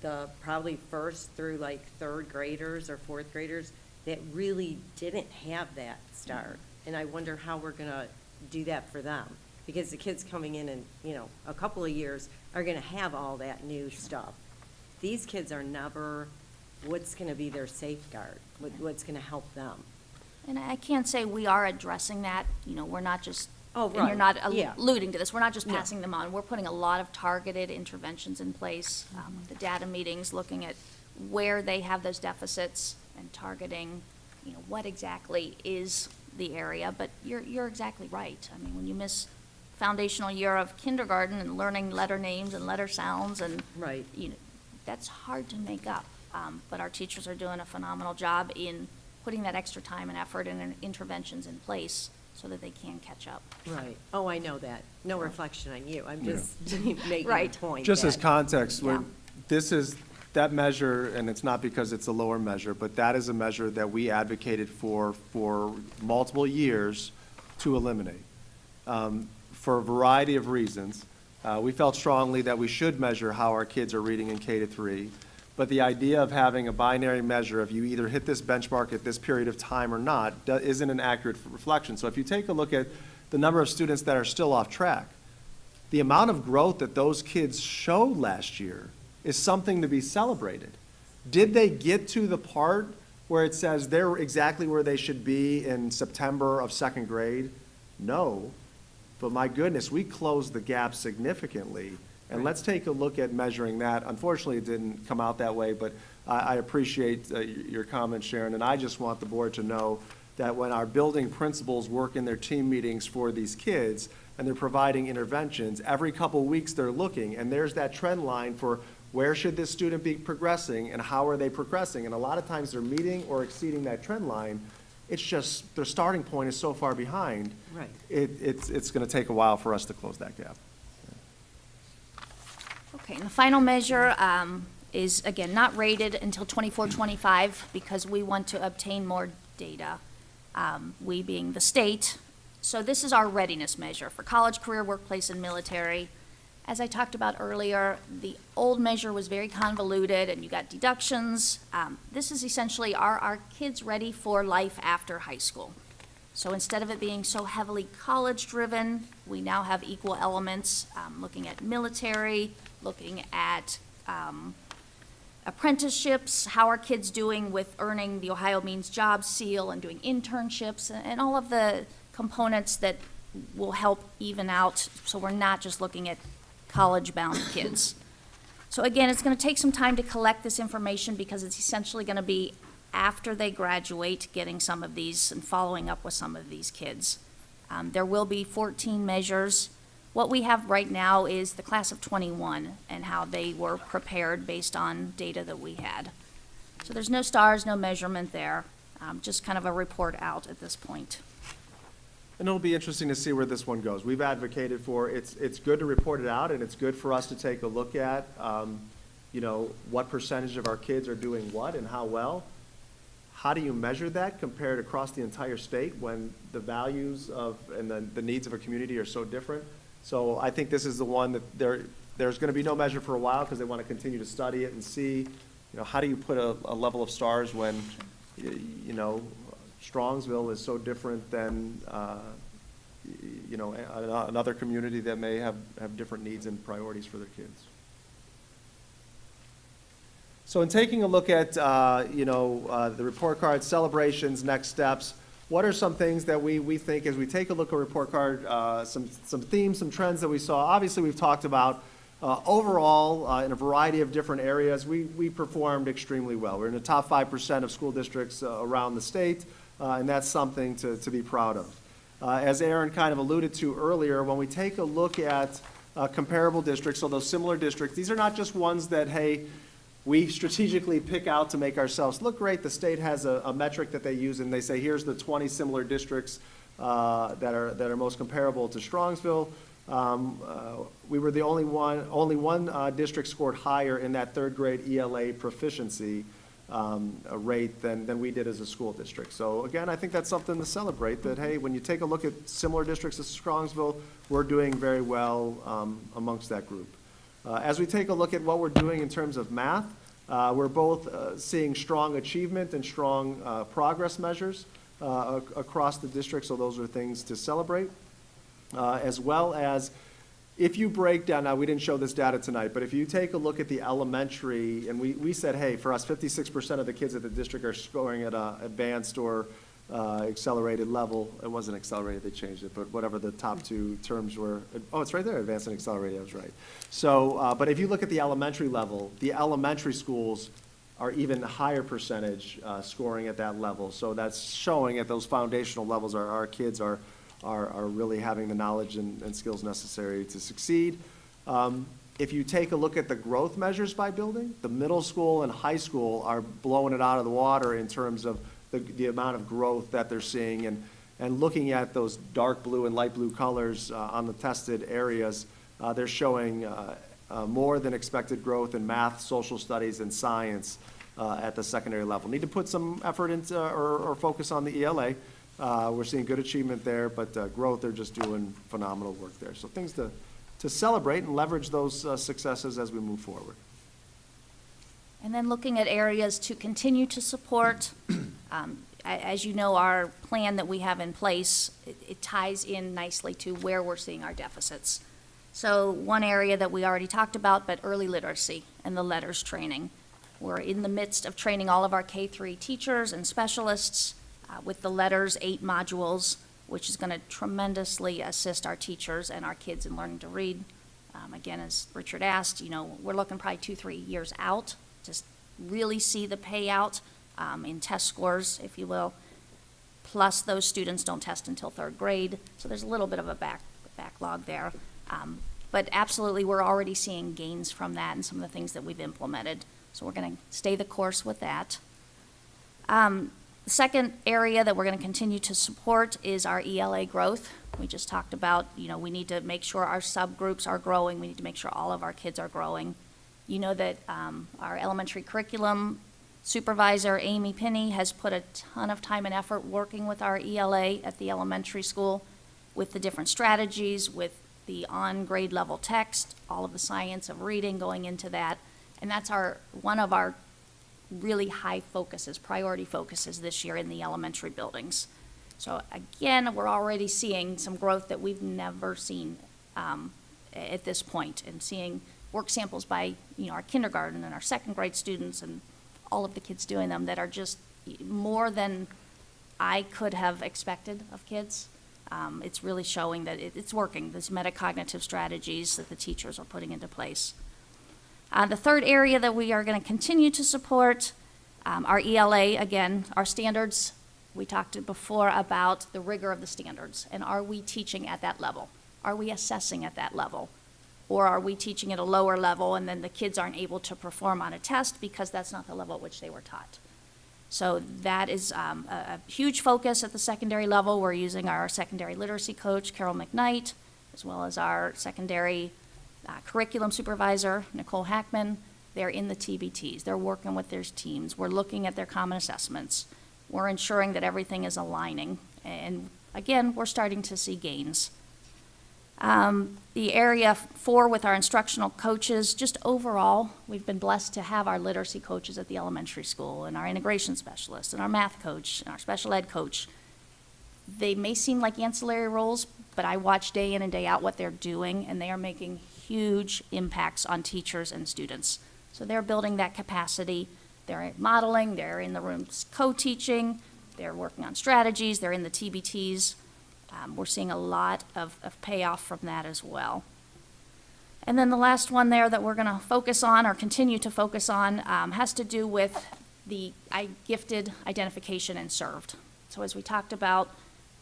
Speaker 8: the probably 1st through 3rd graders or 4th graders that really didn't have that start. And I wonder how we're gonna do that for them. Because the kids coming in a couple of years are gonna have all that new stuff. These kids are never, what's gonna be their safeguard? What's gonna help them?
Speaker 6: And I can say we are addressing that, we're not just,
Speaker 8: Oh,
Speaker 6: and you're
Speaker 8: right,
Speaker 6: not
Speaker 8: yeah.
Speaker 6: alluding to this, we're not just
Speaker 8: No.
Speaker 6: passing them on. We're putting a lot of targeted interventions in place, the data meetings, looking at where they have those deficits and targeting, what exactly is the area. But you're exactly right. I mean, when you miss foundational year of kindergarten and learning letter names and letter sounds and,
Speaker 8: Right.
Speaker 6: that's hard to make up. But our teachers are doing a phenomenal job in putting that extra time and effort and interventions in place so that they can catch up.
Speaker 8: Right. Oh, I know that. No reflection on you. I'm just making a
Speaker 6: Right.
Speaker 8: point.
Speaker 3: Just as
Speaker 8: that-
Speaker 3: context,
Speaker 6: Yeah.
Speaker 3: this is, that measure, and it's not because it's a lower measure, but that is a measure that we advocated for multiple years to eliminate, for a variety of reasons. We felt strongly that we should measure how our kids are reading in K to 3, but the idea of having a binary measure of you either hit this benchmark at this period of time or not isn't an accurate reflection. So if you take a look at the number of students that are still off track, the amount of growth that those kids showed last year is something to be celebrated. Did they get to the part where it says they're exactly where they should be in September of 2nd grade? No, but my goodness, we closed the gap significantly And let's take a look at measuring that. Unfortunately, it didn't come out that way, but I appreciate your comments, Sharon, and I just want the board to know that when our building principals work in their team meetings for these kids and they're providing interventions, every couple weeks they're looking, and there's that trend line for where should this student be progressing and how are they progressing? And a lot of times they're meeting or exceeding that trend line. It's just their starting point is so far behind.
Speaker 8: Right.
Speaker 3: It's going to take a while for us to close that gap.
Speaker 6: Okay, and the final measure is, again, not rated until 24-25 because we want to obtain more data, we being the state. So this is our readiness measure for college, career, workplace, and military. As I talked about earlier, the old measure was very convoluted and you got deductions. This is essentially, are our kids ready for life after high school? So instead of it being so heavily college-driven, we now have equal elements, looking at military, looking at apprenticeships, how are kids doing with earning the Ohio Means Job Seal and doing internships, and all of the components that will help even out, so we're not just looking at college-bound kids. So again, it's going to take some time to collect this information because it's essentially going to be after they graduate, getting some of these and following up with some of these kids. There will be 14 measures. What we have right now is the class of 21 and how they were prepared based on data that we had. So there's no stars, no measurement there, just kind of a report out at this point.
Speaker 3: And it'll be interesting to see where this one goes. We've advocated for, it's good to report it out, and it's good for us to take a look at, what percentage of our kids are doing what and how well. How do you measure that compared across the entire state when the values of, and the needs of a community are so different? So I think this is the one that there's going to be no measure for a while because they want to continue to study it and see, how do you put a level of stars when, Strongsville is so different than, another community that may have different needs and priorities for their kids. So in taking a look at, the report card, celebrations, next steps, what are some things that we think as we take a look at a report card, some themes, some trends that we saw? Obviously, we've talked about overall, in a variety of different areas, we performed extremely well. We're in the top 5% of school districts around the state, and that's something to be proud of. As Aaron kind of alluded to earlier, when we take a look at comparable districts, so those similar districts, these are not just ones that, hey, we strategically pick out to make ourselves look great. The state has a metric that they use, and they say, here's the 20 similar districts that are most comparable to Strongsville. We were the only one district scored higher in that third grade ELA proficiency rate than we did as a school district. So again, I think that's something to celebrate, that, hey, when you take a look at similar districts as Strongsville, we're doing very well amongst that group. As we take a look at what we're doing in terms of math, we're both seeing strong achievement and strong progress measures across the district, so those are things to celebrate. As well as, if you break down, now we didn't show this data tonight, but if you take a look at the elementary, and we said, hey, for us, 56% of the kids at the district are scoring at an advanced or accelerated level. It wasn't accelerated, they changed it, but whatever the top two terms were. Oh, it's right there, advanced and accelerated, I was right. So, but if you look at the elementary level, the elementary schools are even higher percentage scoring at that level. So that's showing at those foundational levels our kids are really having the knowledge and skills necessary to succeed. If you take a look at the growth measures by building, the middle school and high school are blowing it out of the water in terms of the amount of growth that they're seeing, and looking at those dark blue and light blue colors on the tested areas, they're showing more than expected growth in math, social studies, and science at the secondary level. Need to put some effort into or focus on the ELA. We're seeing good achievement there, but growth, they're just doing phenomenal work there. So things to celebrate and leverage those successes as we move forward.
Speaker 6: And then looking at areas to continue to support. As you know, our plan that we have in place, it ties in nicely to where we're seeing our deficits. So one area that we already talked about, but early literacy and the letters training. We're in the midst of training all of our K-3 teachers and specialists with the letters 8 modules, which is going to tremendously assist our teachers and our kids in learning to read. Again, as Richard asked, we're looking probably 2-3 years out to really see the payout in test scores, if you will. Plus, those students don't test until 3rd grade, so there's a little bit of a backlog there. But absolutely, we're already seeing gains from that and some of the things that we've implemented. So we're going to stay the course with that. The second area that we're going to continue to support is our Ela growth. We just talked about, we need to make sure our subgroups are growing. We need to make sure all of our kids are growing. You know that our elementary curriculum supervisor, Amy Pinney, has put a ton of time and effort working with our ELA at the elementary school with the different strategies, with the on-grade level text, all of the science of reading going into that. And that's one of our really high focuses, priority focuses this year in the elementary buildings. So again, we're already seeing some growth that we've never seen at this point, and seeing work samples by our kindergarten and our 2nd grade students and all of the kids doing them that are just more than I could have expected of kids. It's really showing that it's working, these metacognitive strategies that the teachers are putting into place. The third area that we are going to continue to support, our ELA, again, our standards. We talked before about the rigor of the standards, and are we teaching at that level? Are we assessing at that level? Or are we teaching at a lower level and then the kids aren't able to perform on a test because that's not the level at which they were taught? So that is a huge focus at the secondary level. We're using our secondary literacy coach, Carol McKnight, as well as our secondary curriculum supervisor, Nicole Hackman. They're in the TBTs. They're working with their teams. We're looking at their common assessments. We're ensuring that everything is aligning. And again, we're starting to see gains. The area 4 with our instructional coaches, just overall, we've been blessed to have our literacy coaches at the elementary school, and our integration specialist, and our math coach, and our special ed coach. They may seem like ancillary roles, but I watch day in and day out what they're doing, and they are making huge impacts on teachers and students. So they're building that capacity. They're modeling, they're in the rooms co-teaching, they're working on strategies, they're in the TBTs. We're seeing a lot of payoff from that as well. And then the last one there that we're going to focus on or continue to focus on has to do with the gifted identification and served. So as we talked about,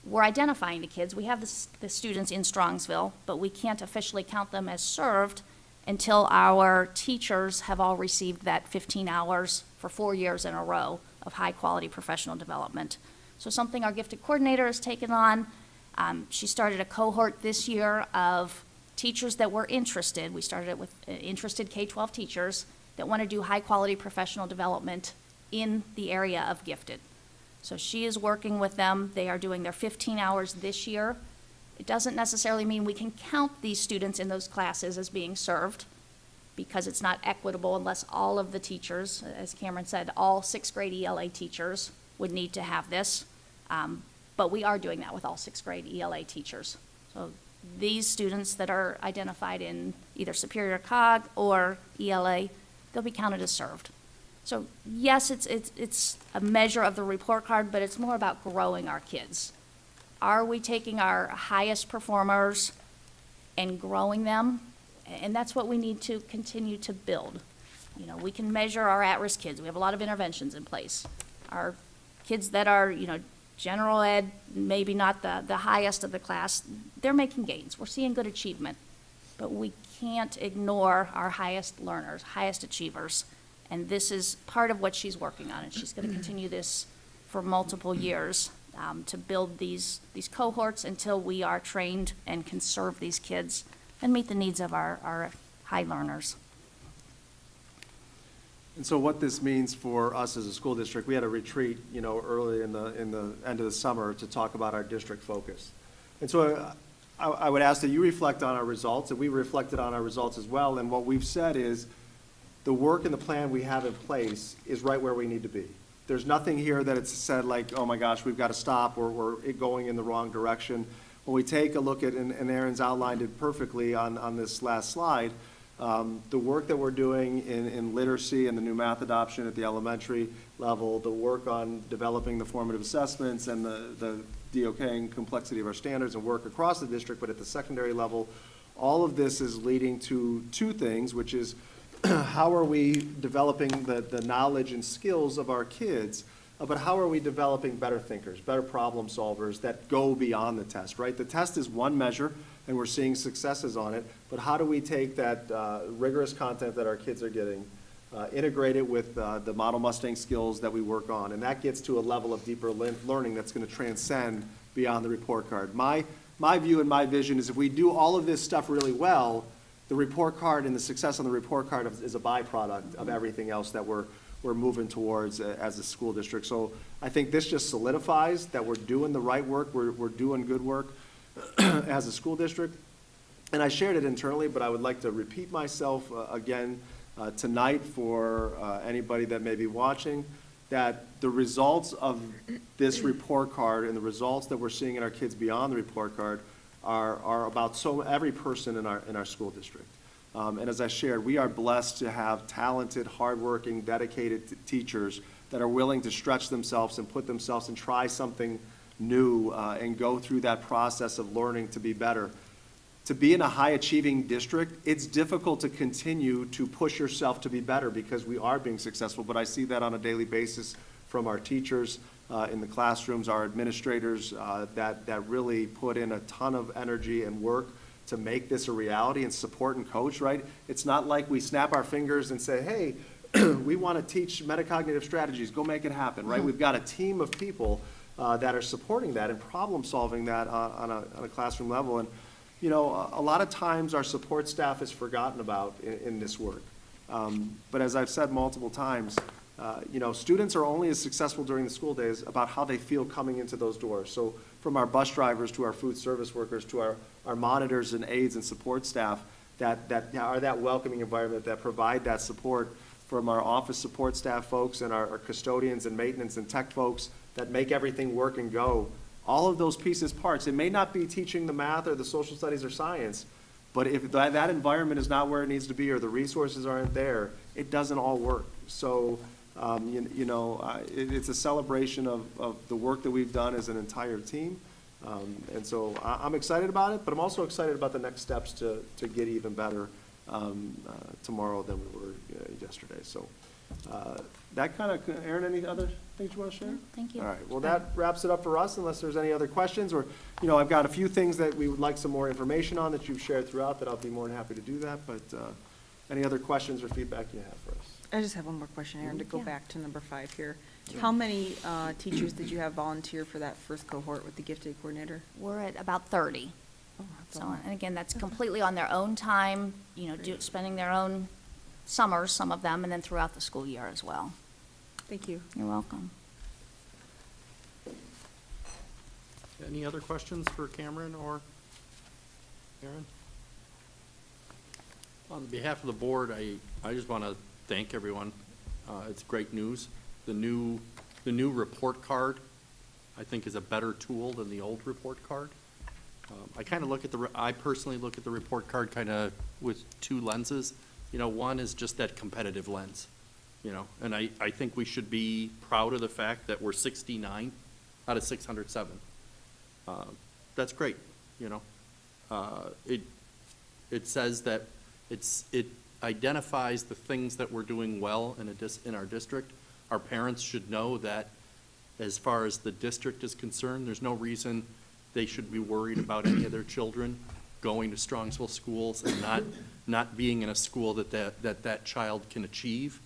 Speaker 6: we're identifying the kids. We have the students in Strongsville, but we can't officially count them as served until our teachers have all received that 15 hours for 4 years in a row of high-quality professional development. So something our gifted coordinator has taken on. She started a cohort this year of teachers that were interested. We started it with interested K-12 teachers that want to do high-quality professional development in the area of gifted. So she is working with them. They are doing their 15 hours this year. It doesn't necessarily mean we can count these students in those classes as being served, because it's not equitable unless all of the teachers, as Cameron said, all 6th grade ELA teachers would need to have this. But we are doing that with all 6th grade ELA teachers. So these students that are identified in either Superior COG or ELA, they'll be counted as served. So yes, it's a measure of the report card, but it's more about growing our kids. Are we taking our highest performers and growing them? And that's what we need to continue to build. We can measure our at-risk kids. We have a lot of interventions in place. Our kids that are, general ed, maybe not the highest of the class, they're making gains. We're seeing good achievement. But we can't ignore our highest learners, highest achievers. And this is part of what she's working on, and she's going to continue this for multiple years to build these cohorts until we are trained and can serve these kids and meet the needs of our high learners.
Speaker 3: And so what this means for us as a school district, we had a retreat, early in the end of the summer to talk about our district focus. And so I would ask that you reflect on our results, and we reflected on our results as well. And what we've said is the work and the plan we have in place is right where we need to be. There's nothing here that it's said like, oh my gosh, we've got to stop, or we're going in the wrong direction. When we take a look at, and Aaron's outlined it perfectly on this last slide, the work that we're doing in literacy and the new math adoption at the elementary level, the work on developing the formative assessments and the DOK and complexity of our standards and work across the district, but at the secondary level, all of this is leading to two things, which is how are we developing the knowledge and skills of our kids, but how are we developing better thinkers, better problem solvers that go beyond the test, right? The test is one measure, and we're seeing successes on it, but how do we take that rigorous content that our kids are getting, integrate it with the Model Mustang skills that we work on, and that gets to a level of deeper learning that's going to transcend beyond the report card. My view and my vision is if we do all of this stuff really well, the report card and the success on the report card is a byproduct of everything else that we're moving towards as a school district. So I think this just solidifies that we're doing the right work, we're doing good work as a school district. And I shared it internally, but I would like to repeat myself again tonight for anybody that may be watching, that the results of this report card and the results that we're seeing in our kids beyond the report card are about every person in our school district. And as I shared, we are blessed to have talented, hardworking, dedicated teachers that are willing to stretch themselves and put themselves and try something new and go through that process of learning to be better. To be in a high-achieving district, it's difficult to continue to push yourself to be better because we are being successful, but I see that on a daily basis from our teachers in the classrooms, our administrators that really put in a ton of energy and work to make this a reality and support and coach, right? It's not like we snap our fingers and say, hey, we want to teach metacognitive strategies, go make it happen, right? We've got a team of people that are supporting that and problem solving that on a classroom level. And you know, a lot of times our support staff is forgotten about in this work. But as I've said multiple times, you know, students are only as successful during the school days about how they feel coming into those doors. So from our bus drivers to our food service workers to our monitors and aides and support staff that are that welcoming environment that provide that support, from our office support staff folks and our custodians and maintenance and tech folks that make everything work and go. All of those pieces, parts. It may not be teaching the math or the social studies or science, but if that environment is not where it needs to be or the resources aren't there, it doesn't all work. So, it's a celebration of the work that we've done as an entire team. And so I'm excited about it, but I'm also excited about the next steps to get even better tomorrow than we were yesterday. So that kind of, Erin, any other things you want to share?
Speaker 6: Thank you.
Speaker 3: All right, well, that wraps it up for us, unless there's any other questions, or, you know, I've got a few things that we would like some more information on that you've shared throughout, that I'll be more than happy to do that, but any other questions or feedback you have for us?
Speaker 7: I just have one more question, Aaron, to go
Speaker 6: Yeah.
Speaker 7: back to number 5 here. How many teachers did you have volunteer for that first cohort with the gifted coordinator?
Speaker 6: We're at about 30.
Speaker 7: Oh, that's a
Speaker 6: So,
Speaker 7: lot.
Speaker 6: and again, that's completely on their own time, you know, spending their own summers, some of them, and then throughout the school year as well.
Speaker 7: Thank you.
Speaker 6: You're welcome.
Speaker 1: Any other questions for Cameron or Aaron? On behalf of the board, I just want to thank everyone. It's great news. The new report card, I think, is a better tool than the old report card. I personally look at the report card kind of with two lenses. You know, one is just that competitive lens, you know, and I think we should be proud of the fact that we're 69 out of 607. That's great, you know. It says that it identifies the things that we're doing well in our district. Our parents should know that as far as the district is concerned, there's no reason they should be worried about any of their children going to Strongsville schools and not being in a school that child can achieve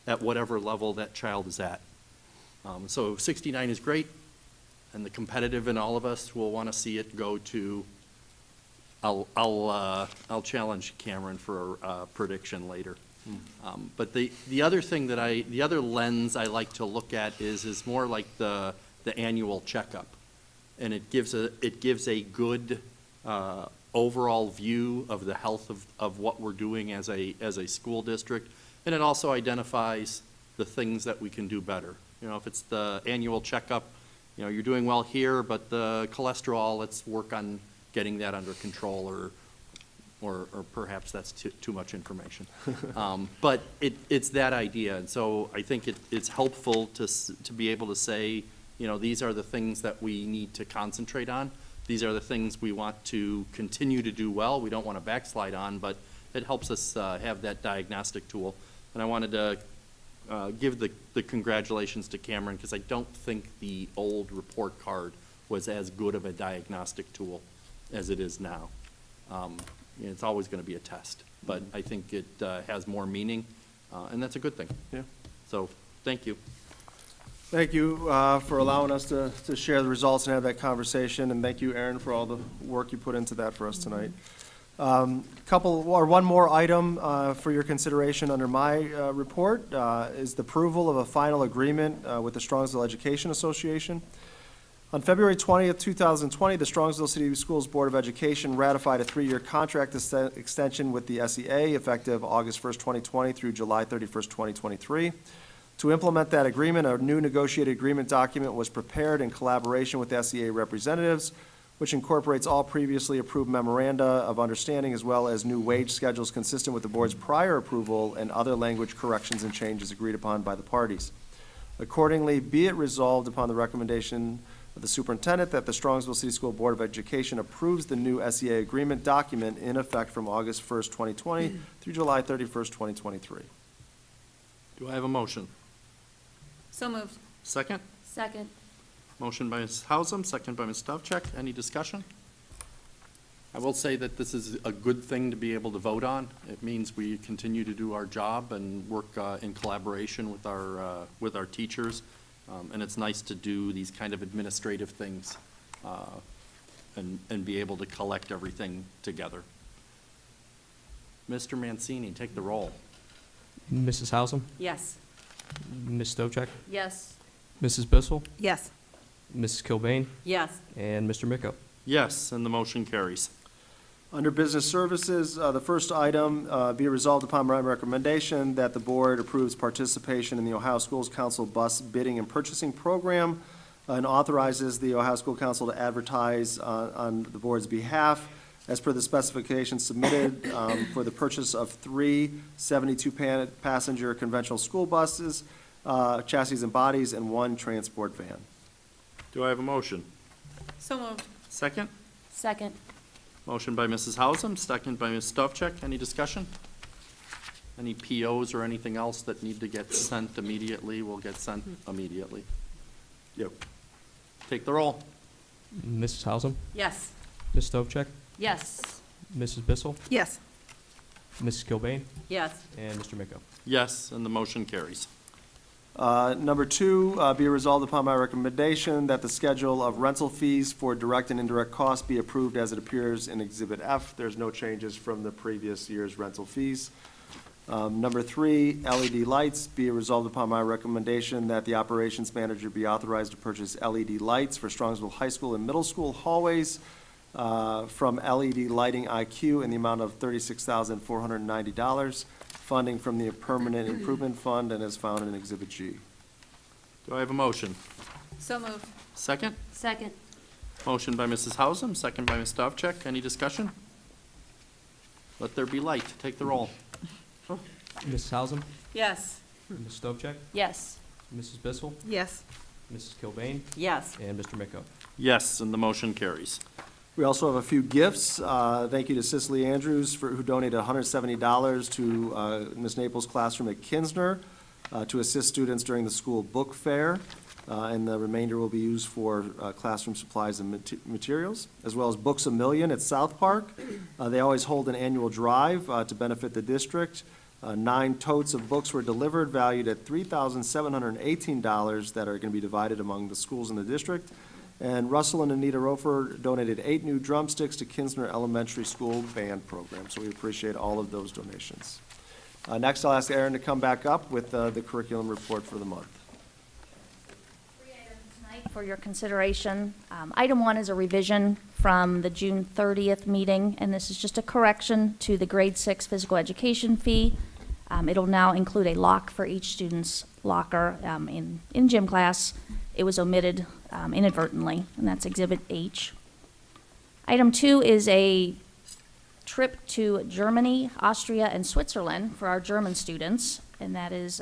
Speaker 1: at whatever level that child is at. So 69 is great, and the competitive in all of us will want to see it go to, I'll challenge Cameron for a prediction later. But the other thing the other lens I like to look at is more like the annual checkup. And it gives a good overall view of the health of what we're doing as a school district. And it also identifies the things that we can do better. You know, if it's the annual checkup, you know, you're doing well here, but the cholesterol, let's work on getting that under control, or perhaps that's too much information. But it's that idea. And so I think it's helpful to be able to say, you know, these are the things that we need to concentrate on, these are the things we want to continue to do well. We don't want to backslide on, but it helps us have that diagnostic tool. And I wanted to give the congratulations to Cameron, because I don't think the old report card was as good of a diagnostic tool as it is now. It's always going to be a test, but I think it has more meaning, and that's a good thing.
Speaker 3: Yeah.
Speaker 1: So, thank you.
Speaker 3: Thank you for allowing us to share the results and have that conversation, and thank you, Aaron, for all the work you put into that for us tonight. One more item for your consideration under my report is the approval of a final agreement with the Strongsville Education Association. On February 20th, 2020, the Strongsville City Schools Board of Education ratified a 3-year contract extension with the SEA effective August 1st, 2020 through July 31st, 2023. To implement that agreement, a new negotiated agreement document was prepared in collaboration with SEA representatives, which incorporates all previously approved memoranda of understanding as well as new wage schedules consistent with the board's prior approval and other language corrections and changes agreed upon by the parties. Accordingly, be it resolved upon the recommendation of the superintendent that the Strongsville City School Board of Education approves the new SEA agreement document in effect from August 1st, 2020 through July 31st, 2023.
Speaker 1: Do I have a motion?
Speaker 7: So moved.
Speaker 1: Second?
Speaker 6: Second.
Speaker 1: Motion by Ms. Hausum, second by Ms. Stavcek. Any discussion? I will say that this is a good thing to be able to vote on. It means we continue to do our job and work in collaboration with our teachers. And it's nice to do these kind of administrative things and be able to collect everything together. Mr. Mancini, take the roll.
Speaker 2: Mrs. Hausum,
Speaker 8: Yes.
Speaker 2: Ms. Stovcek,
Speaker 6: Yes.
Speaker 2: Mrs. Bissell,
Speaker 7: Yes.
Speaker 2: Mrs. Kilbane,
Speaker 8: Yes.
Speaker 2: and Mr. Micko.
Speaker 1: Yes, and the motion carries.
Speaker 3: Under Business Services, the first item, be resolved upon my recommendation that the board approves participation in the Ohio Schools Council bus bidding and purchasing program and authorizes the Ohio School Council to advertise on the board's behalf as per the specifications submitted for the purchase of 3 72-passenger conventional school buses, chassis and bodies, and 1 transport van.
Speaker 1: Do I have a motion?
Speaker 7: So moved.
Speaker 1: Second?
Speaker 6: Second.
Speaker 1: Motion by Mrs. Hausum, second by Ms. Stavcek. Any discussion? Any POs or anything else that need to get sent immediately will get sent immediately. Yep. Take the roll.
Speaker 2: Mrs. Hausum,
Speaker 8: Yes.
Speaker 2: Ms. Stovcek,
Speaker 6: Yes.
Speaker 2: Mrs. Bissell,
Speaker 7: Yes.
Speaker 2: Mrs. Kilbane,
Speaker 8: Yes.
Speaker 2: and Mr. Micko.
Speaker 1: Yes, and the motion carries.
Speaker 3: Number 2, be resolved upon my recommendation that the schedule of rental fees for direct and indirect costs be approved as it appears in Exhibit F. There's no changes from the previous year's rental fees. Number 3, LED lights, be resolved upon my recommendation that the operations manager be authorized to purchase LED lights for Strongsville High School and Middle School hallways from LED Lighting IQ in the amount of $36,490. Funding from the Permanent Improvement Fund and as found in Exhibit G.
Speaker 1: Do I have a motion?
Speaker 7: So moved.
Speaker 1: Second?
Speaker 6: Second.
Speaker 1: Motion by Mrs. Hausum, second by Ms. Stavcek. Any discussion? Let there be light. Take the roll.
Speaker 2: Mrs. Hausum,
Speaker 8: Yes.
Speaker 2: Ms. Stovcek,
Speaker 6: Yes.
Speaker 2: Mrs. Bissell,
Speaker 7: Yes.
Speaker 2: Mrs. Kilbane,
Speaker 8: Yes.
Speaker 2: and Mr. Micko.
Speaker 1: Yes, and the motion carries.
Speaker 3: We also have a few gifts. Thank you to Cicely Andrews who donated $170 to Ms. Naples' classroom at Kinsner to assist students during the school book fair. And the remainder will be used for classroom supplies and materials, as well as Books A Million at South Park. They always hold an annual drive to benefit the district. 9 totes of books were delivered, valued at $3,718 that are going to be divided among the schools in the district. And Russell and Anita Rofer donated 8 new drumsticks to Kinsner Elementary School band program. So we appreciate all of those donations. Next, I'll ask Aaron to come back up with the curriculum report for the month.
Speaker 6: 3 items tonight for your consideration. Item 1 is a revision from the June 30th meeting, and this is just a correction to the grade 6 physical education fee. It'll now include a lock for each student's locker in gym class. It was omitted inadvertently, and that's Exhibit H. Item 2 is a trip to Germany, Austria, and Switzerland for our German students, and that is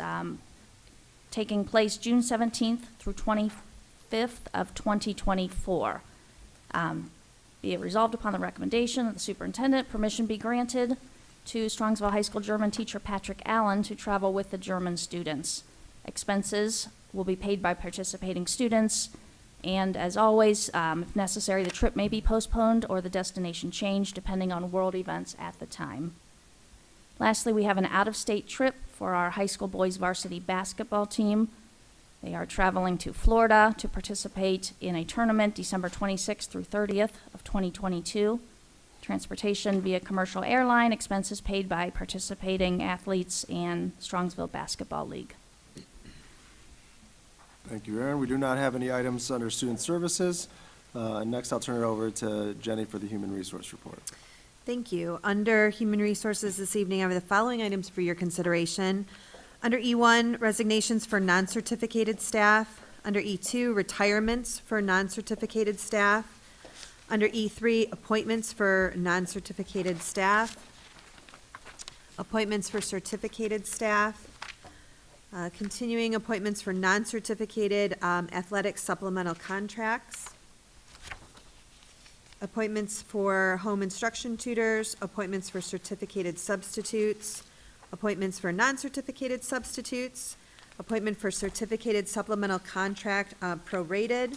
Speaker 6: taking place June 17th through 25th of 2024. Be it resolved upon the recommendation of the superintendent, permission be granted to Strongsville High School German teacher Patrick Allen to travel with the German students. Expenses will be paid by participating students, and as always, if necessary, the trip may be postponed or the destination changed depending on world events at the time. Lastly, we have an out-of-state trip for our high school boys varsity basketball team. They are traveling to Florida to participate in a tournament December 26th through 30th of 2022. Transportation via commercial airline, expenses paid by participating athletes and Strongsville Basketball League.
Speaker 3: Thank you, Aaron. We do not have any items under student services. Next, I'll turn it over to Jenny for the human resource report.
Speaker 9: Thank you. Under Human Resources this evening, I have the following items for your consideration. Under E1, resignations for non-certificated staff. Under E2, retirements for non-certificated staff. Under E3, appointments for non-certificated staff. Appointments for certificated staff. Continuing appointments for non-certificated athletic supplemental contracts. Appointments for home instruction tutors, appointments for certificated substitutes, appointments for non-certificated substitutes, appointment for certificated supplemental contract prorated.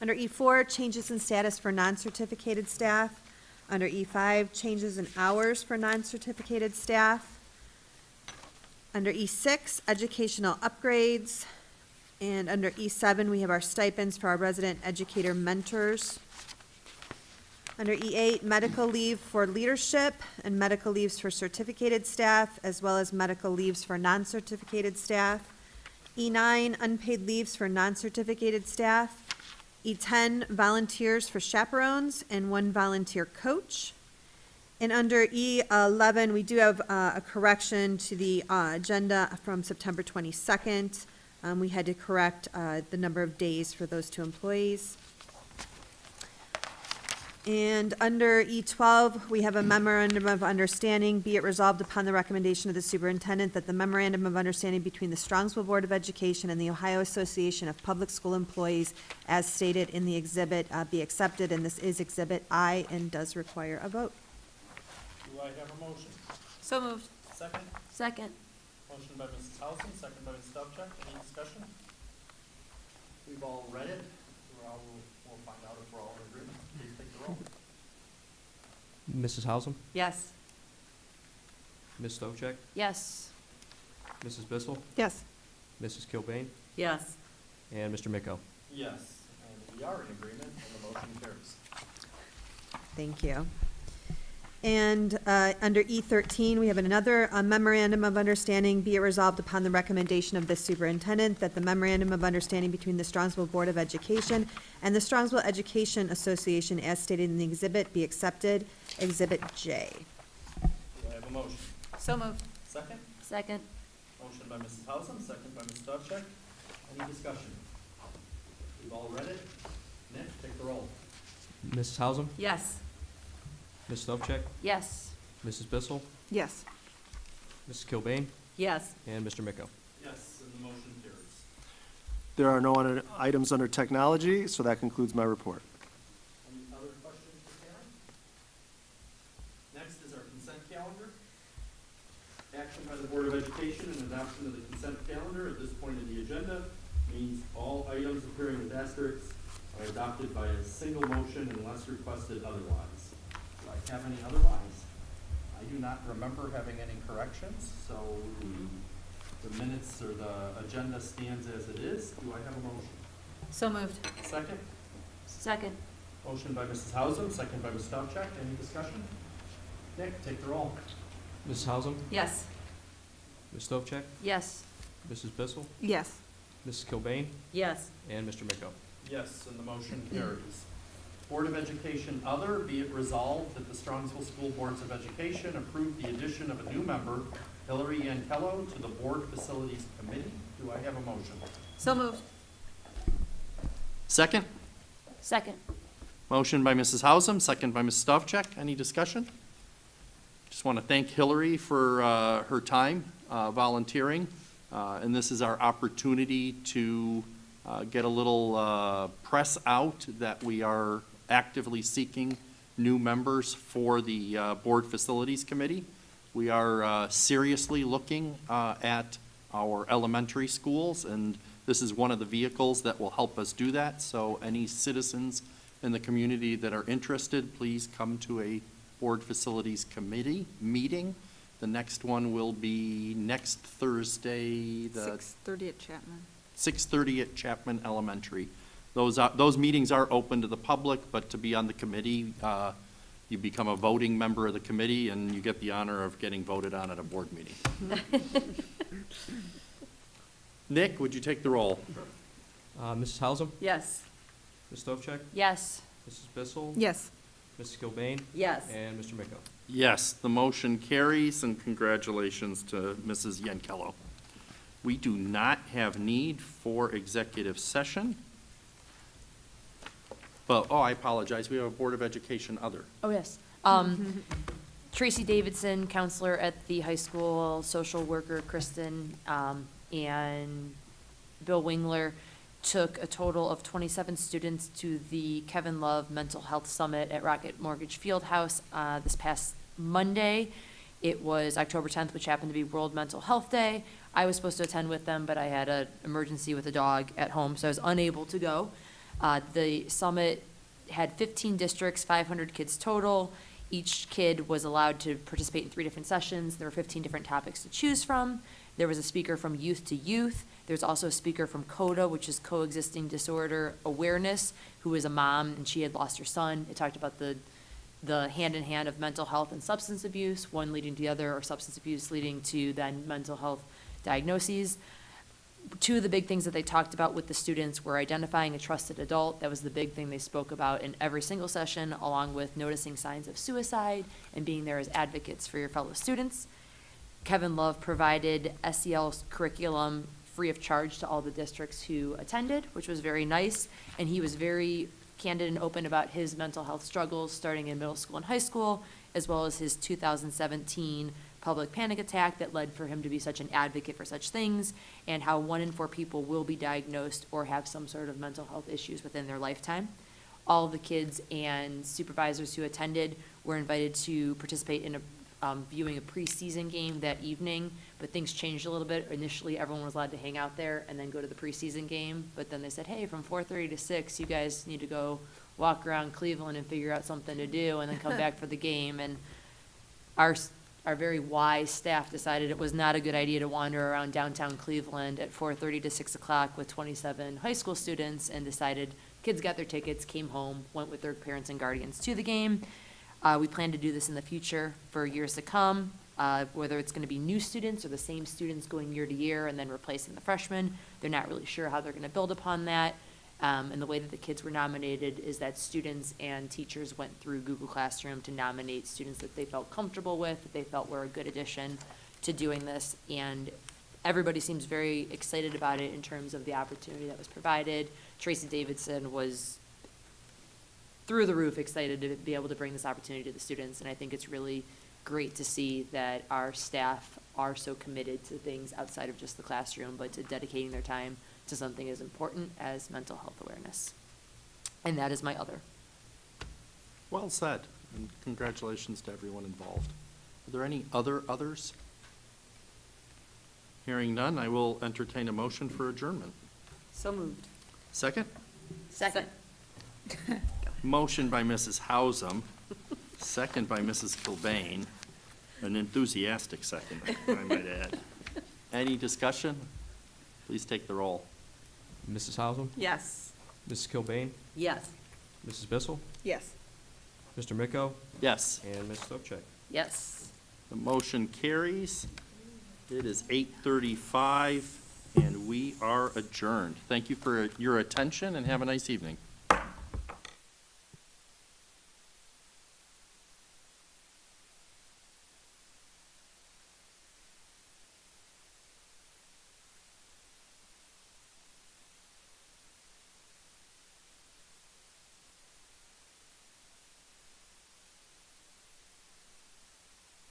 Speaker 9: Under E4, changes in status for non-certificated staff. Under E5, changes in hours for non-certificated staff. Under E6, educational upgrades. And under E7, we have our stipends for our resident educator mentors. Under E8, medical leave for leadership and medical leaves for certificated staff, as well as medical leaves for non-certificated staff. E9, unpaid leaves for non-certificated staff. E10, volunteers for chaperones and 1 volunteer coach. And under E11, we do have a correction to the agenda from September 22nd. We had to correct the number of days for those 2 employees. And under E12, we have a memorandum of understanding, be it resolved upon the recommendation of the superintendent that the memorandum of understanding between the Strongsville Board of Education and the Ohio Association of Public School Employees, as stated in the exhibit, be accepted, and this is Exhibit I and does require a vote.
Speaker 1: Do I have a motion?
Speaker 7: So moved.
Speaker 1: Second?
Speaker 6: Second.
Speaker 1: Motion by Mrs. Housen, second by Mrs. Stavcek. Any discussion? We've all read it. We'll find out if we're all in agreement. Please take the roll.
Speaker 2: Mrs. Hausum,
Speaker 7: Yes.
Speaker 2: Ms. Stovcek,
Speaker 6: Yes.
Speaker 2: Mrs. Bissell,
Speaker 9: Yes.
Speaker 2: Mrs. Kilbane,
Speaker 8: Yes.
Speaker 2: and Mr. Miko.
Speaker 1: Yes, and we are in agreement, and the motion carries.
Speaker 9: Thank you. And under E13, we have another memorandum of understanding, be it resolved upon the recommendation of the superintendent that the memorandum of understanding between the Strongsville Board of Education and the Strongsville Education Association, as stated in the exhibit, be accepted. Exhibit J.
Speaker 1: Do I have a motion?
Speaker 7: So moved.
Speaker 1: Second?
Speaker 6: Second.
Speaker 1: Motion by Mrs. Housen, second by Ms. Stavcek. Any discussion? We've all read it. Nick, take the roll.
Speaker 2: Mrs. Hausum,
Speaker 7: Yes.
Speaker 2: Ms. Stovcek,
Speaker 6: Yes.
Speaker 2: Mrs. Bissell,
Speaker 9: Yes.
Speaker 2: Mrs. Kilbane,
Speaker 8: Yes.
Speaker 2: and Mr. Miko.
Speaker 1: Yes, and the motion carries.
Speaker 3: There are no other items under technology, so that concludes my report.
Speaker 1: Any other questions for Karen? Next is our consent calendar. Action by the Board of Education and adoption of the consent calendar at this point in the agenda means all items appearing with asterisks are adopted by a single motion unless requested otherwise. Do I have any otherwise? I do not remember having any corrections, so the minutes or the agenda stands as it is. Do I have a motion?
Speaker 7: So moved.
Speaker 1: Second?
Speaker 6: Second.
Speaker 1: Motion by Mrs. Hausum, second by Ms. Stavcek. Any discussion? Nick, take the roll.
Speaker 2: Mrs. Hausum,
Speaker 7: Yes.
Speaker 2: Ms. Stovcek,
Speaker 6: Yes.
Speaker 2: Mrs. Bissell,
Speaker 9: Yes.
Speaker 2: Mrs. Kilbane,
Speaker 8: Yes.
Speaker 2: and Mr. Miko.
Speaker 1: Yes, and the motion carries. Board of Education Other, be it resolved that the Strongsville School Boards of Education approve the addition of a new member, Hillary Yankello, to the Board Facilities Committee. Do I have a motion?
Speaker 7: So moved.
Speaker 1: Second.
Speaker 6: Second.
Speaker 1: Motion by Mrs. Hausum, second by Ms. Stavcek. Any discussion? Just want to thank Hillary for her time volunteering, and this is our opportunity to get a little press out that we are actively seeking new members for the Board Facilities Committee. We are seriously looking at our elementary schools, and this is one of the vehicles that will help us do that. So any citizens in the community that are interested, please come to a Board Facilities Committee meeting. The next one will be next Thursday, the
Speaker 7: 6:30 at Chapman.
Speaker 1: 6:30 at Chapman Elementary. Those meetings are open to the public, but to be on the committee, you become a voting member of the committee, and you get the honor of getting voted on at a board meeting. Nick, would you take the roll?
Speaker 2: Mrs. Hausum,
Speaker 8: Yes.
Speaker 2: Ms. Stovcek,
Speaker 6: Yes.
Speaker 2: Mrs. Bissell,
Speaker 7: Yes.
Speaker 2: Mrs. Kilbane,
Speaker 8: Yes.
Speaker 2: and Mr. Miko.
Speaker 1: Yes, the motion carries, and congratulations to Mrs. Yankello. We do not have need for executive session. But, I apologize, we have a Board of Education other.
Speaker 10: Oh, yes. Tracy Davidson, counselor at the high school, social worker Kristen, and Bill Wingler took a total of 27 students to the Kevin Love Mental Health Summit at Rocket Mortgage Fieldhouse this past Monday. It was October 10th, which happened to be World Mental Health Day. I was supposed to attend with them, but I had an emergency with a dog at home, so I was unable to go. The summit had 15 districts, 500 kids total. Each kid was allowed to participate in 3 different sessions. There were 15 different topics to choose from. There was a speaker from Youth to Youth. There's also a speaker from CODA, which is Coexisting Disorder Awareness, who is a mom, and she had lost her son. It talked about the hand-in-hand of mental health and substance abuse, one leading to the other, or substance abuse leading to then mental health diagnoses. 2 of the big things that they talked about with the students were identifying a trusted adult. That was the big thing they spoke about in every single session, along with noticing signs of suicide and being there as advocates for your fellow students. Kevin Love provided SEL curriculum free of charge to all the districts who attended, which was very nice. And he was very candid and open about his mental health struggles starting in middle school and high school, as well as his 2017 public panic attack that led for him to be such an advocate for such things, and how 1 in 4 people will be diagnosed or have some sort of mental health issues within their lifetime. All of the kids and supervisors who attended were invited to participate in viewing a preseason game that evening, but things changed a little bit. Initially, everyone was allowed to hang out there and then go to the preseason game, but then they said, hey, from 4:30 to 6, you guys need to go walk around Cleveland and figure out something to do, and then come back for the game. And our very wise staff decided it was not a good idea to wander around downtown Cleveland at 4:30 to 6 o'clock with 27 high school students, and decided kids got their tickets, came home, went with their parents and guardians to the game. We plan to do this in the future for years to come, whether it's going to be new students or the same students going year to year and then replacing the freshmen. They're not really sure how they're going to build upon that. And the way that the kids were nominated is that students and teachers went through Google Classroom to nominate students that they felt comfortable with, that they felt were a good addition to doing this. And everybody seems very excited about it in terms of the opportunity that was provided. Tracy Davidson was through the roof excited to be able to bring this opportunity to the students. And I think it's really great to see that our staff are so committed to things outside of just the classroom, but to dedicating their time to something as important as mental health awareness. And that is my other.
Speaker 1: Well said, and congratulations to everyone involved. Are there any others? Hearing none, I will entertain a motion for adjournment.
Speaker 8: So moved.
Speaker 1: Second?
Speaker 6: Second.
Speaker 1: Motion by Mrs. Hausum, second by Mrs. Kilbane, an enthusiastic second, I might add. Any discussion? Please take the roll.
Speaker 2: Mrs. Hausum,
Speaker 7: Yes.
Speaker 2: Mrs. Kilbane,
Speaker 8: Yes.
Speaker 2: Mrs. Bissell,
Speaker 7: Yes.
Speaker 2: Mr. Miko,
Speaker 1: Yes,
Speaker 2: and Ms. Stovcek.
Speaker 6: Yes.
Speaker 1: the motion carries. It is 8:35, and we are adjourned. Thank you for your attention, and have a nice evening.